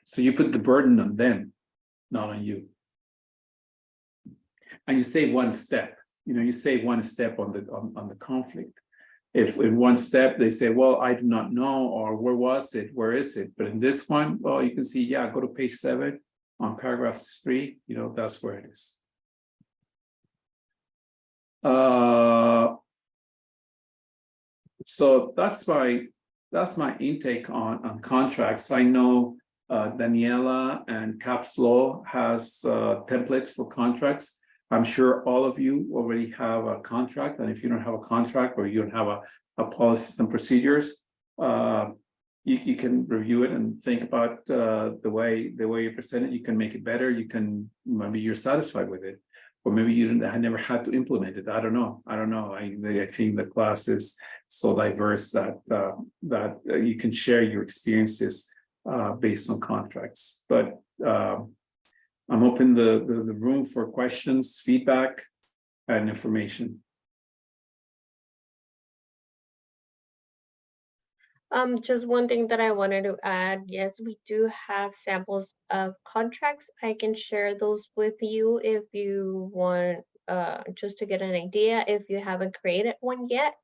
So you put the burden on them, not on you. And you save one step. You save one step on the conflict. If in one step they say, well, I do not know, or where was it? Where is it? But in this one, well, you can see, yeah, go to page 7 on paragraph 3, that's where it is. So that's my intake on contracts. I know Daniela and CAPSLO has templates for contracts. I'm sure all of you already have a contract, and if you don't have a contract or you don't have a policies and procedures, you can review it and think about the way you present it. You can make it better. Maybe you're satisfied with it, or maybe you never had to implement it. I don't know. I think the class is so diverse that you can share your experiences based on contracts. But I'm open the room for questions, feedback, and information. Just one thing that I wanted to add. Yes, we do have samples of contracts. I can share those with you if you want, just to get an idea if you haven't created one yet,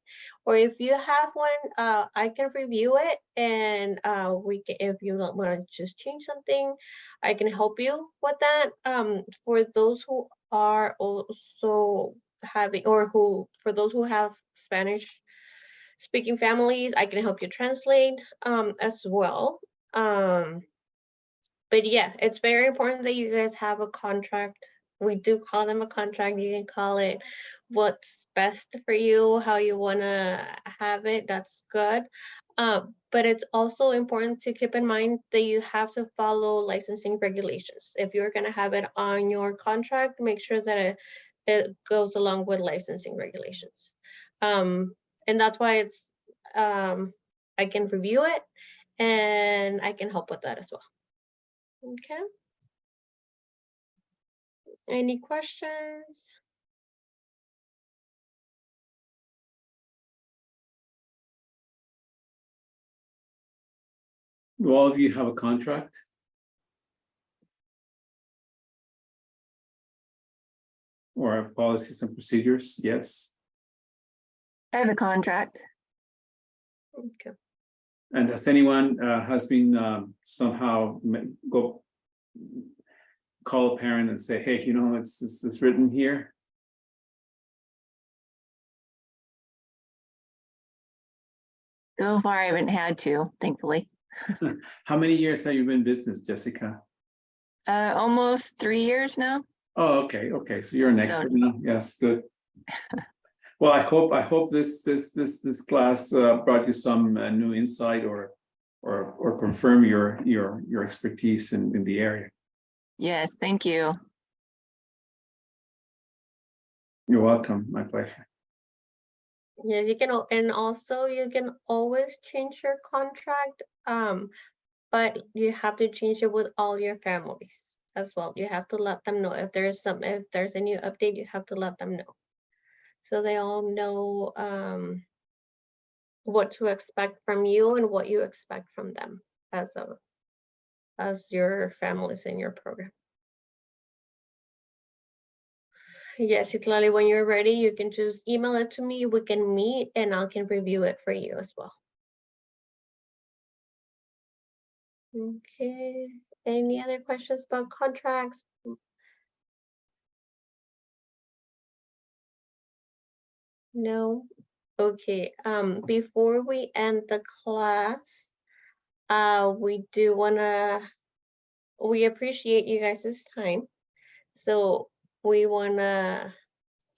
or if you have one, I can review it, and if you don't want to just change something, I can help you with that. For those who are also having, for those who have Spanish speaking families, I can help you translate as well. But yeah, it's very important that you guys have a contract. We do call them a contract. You can call it what's best for you, how you want to have it. That's good. But it's also important to keep in mind that you have to follow licensing regulations. If you're going to have it on your contract, make sure that it goes along with licensing regulations. And that's why it's I can review it and I can help with that as well. Okay. Any questions? Do all of you have a contract? Or policies and procedures? Yes. I have a contract. Okay. And has anyone has been somehow go call a parent and say, hey, it's written here? So far, I haven't had to, thankfully. How many years have you been in business, Jessica? Almost 3 years now. Oh, okay. So you're an expert now. Yes, good. Well, I hope this class brought you some new insight or confirm your expertise in the area. Yes, thank you. You're welcome. My pleasure. Yes, you can, and also you can always change your contract, but you have to change it with all your families as well. You have to let them know if there's a new update, you have to let them know, so they all know what to expect from you and what you expect from them as your families in your program. Yes, Itlali, when you're ready, you can just email it to me. We can meet and I can review it for you as well. Okay, any other questions about contracts? No? Okay, before we end the class, we appreciate you guys' time. So we wanna,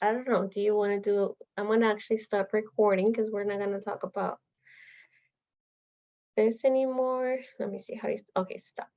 I don't know, do you wanna do, I'm gonna actually stop recording because we're not gonna talk about this anymore. Let me see how you, okay, stop.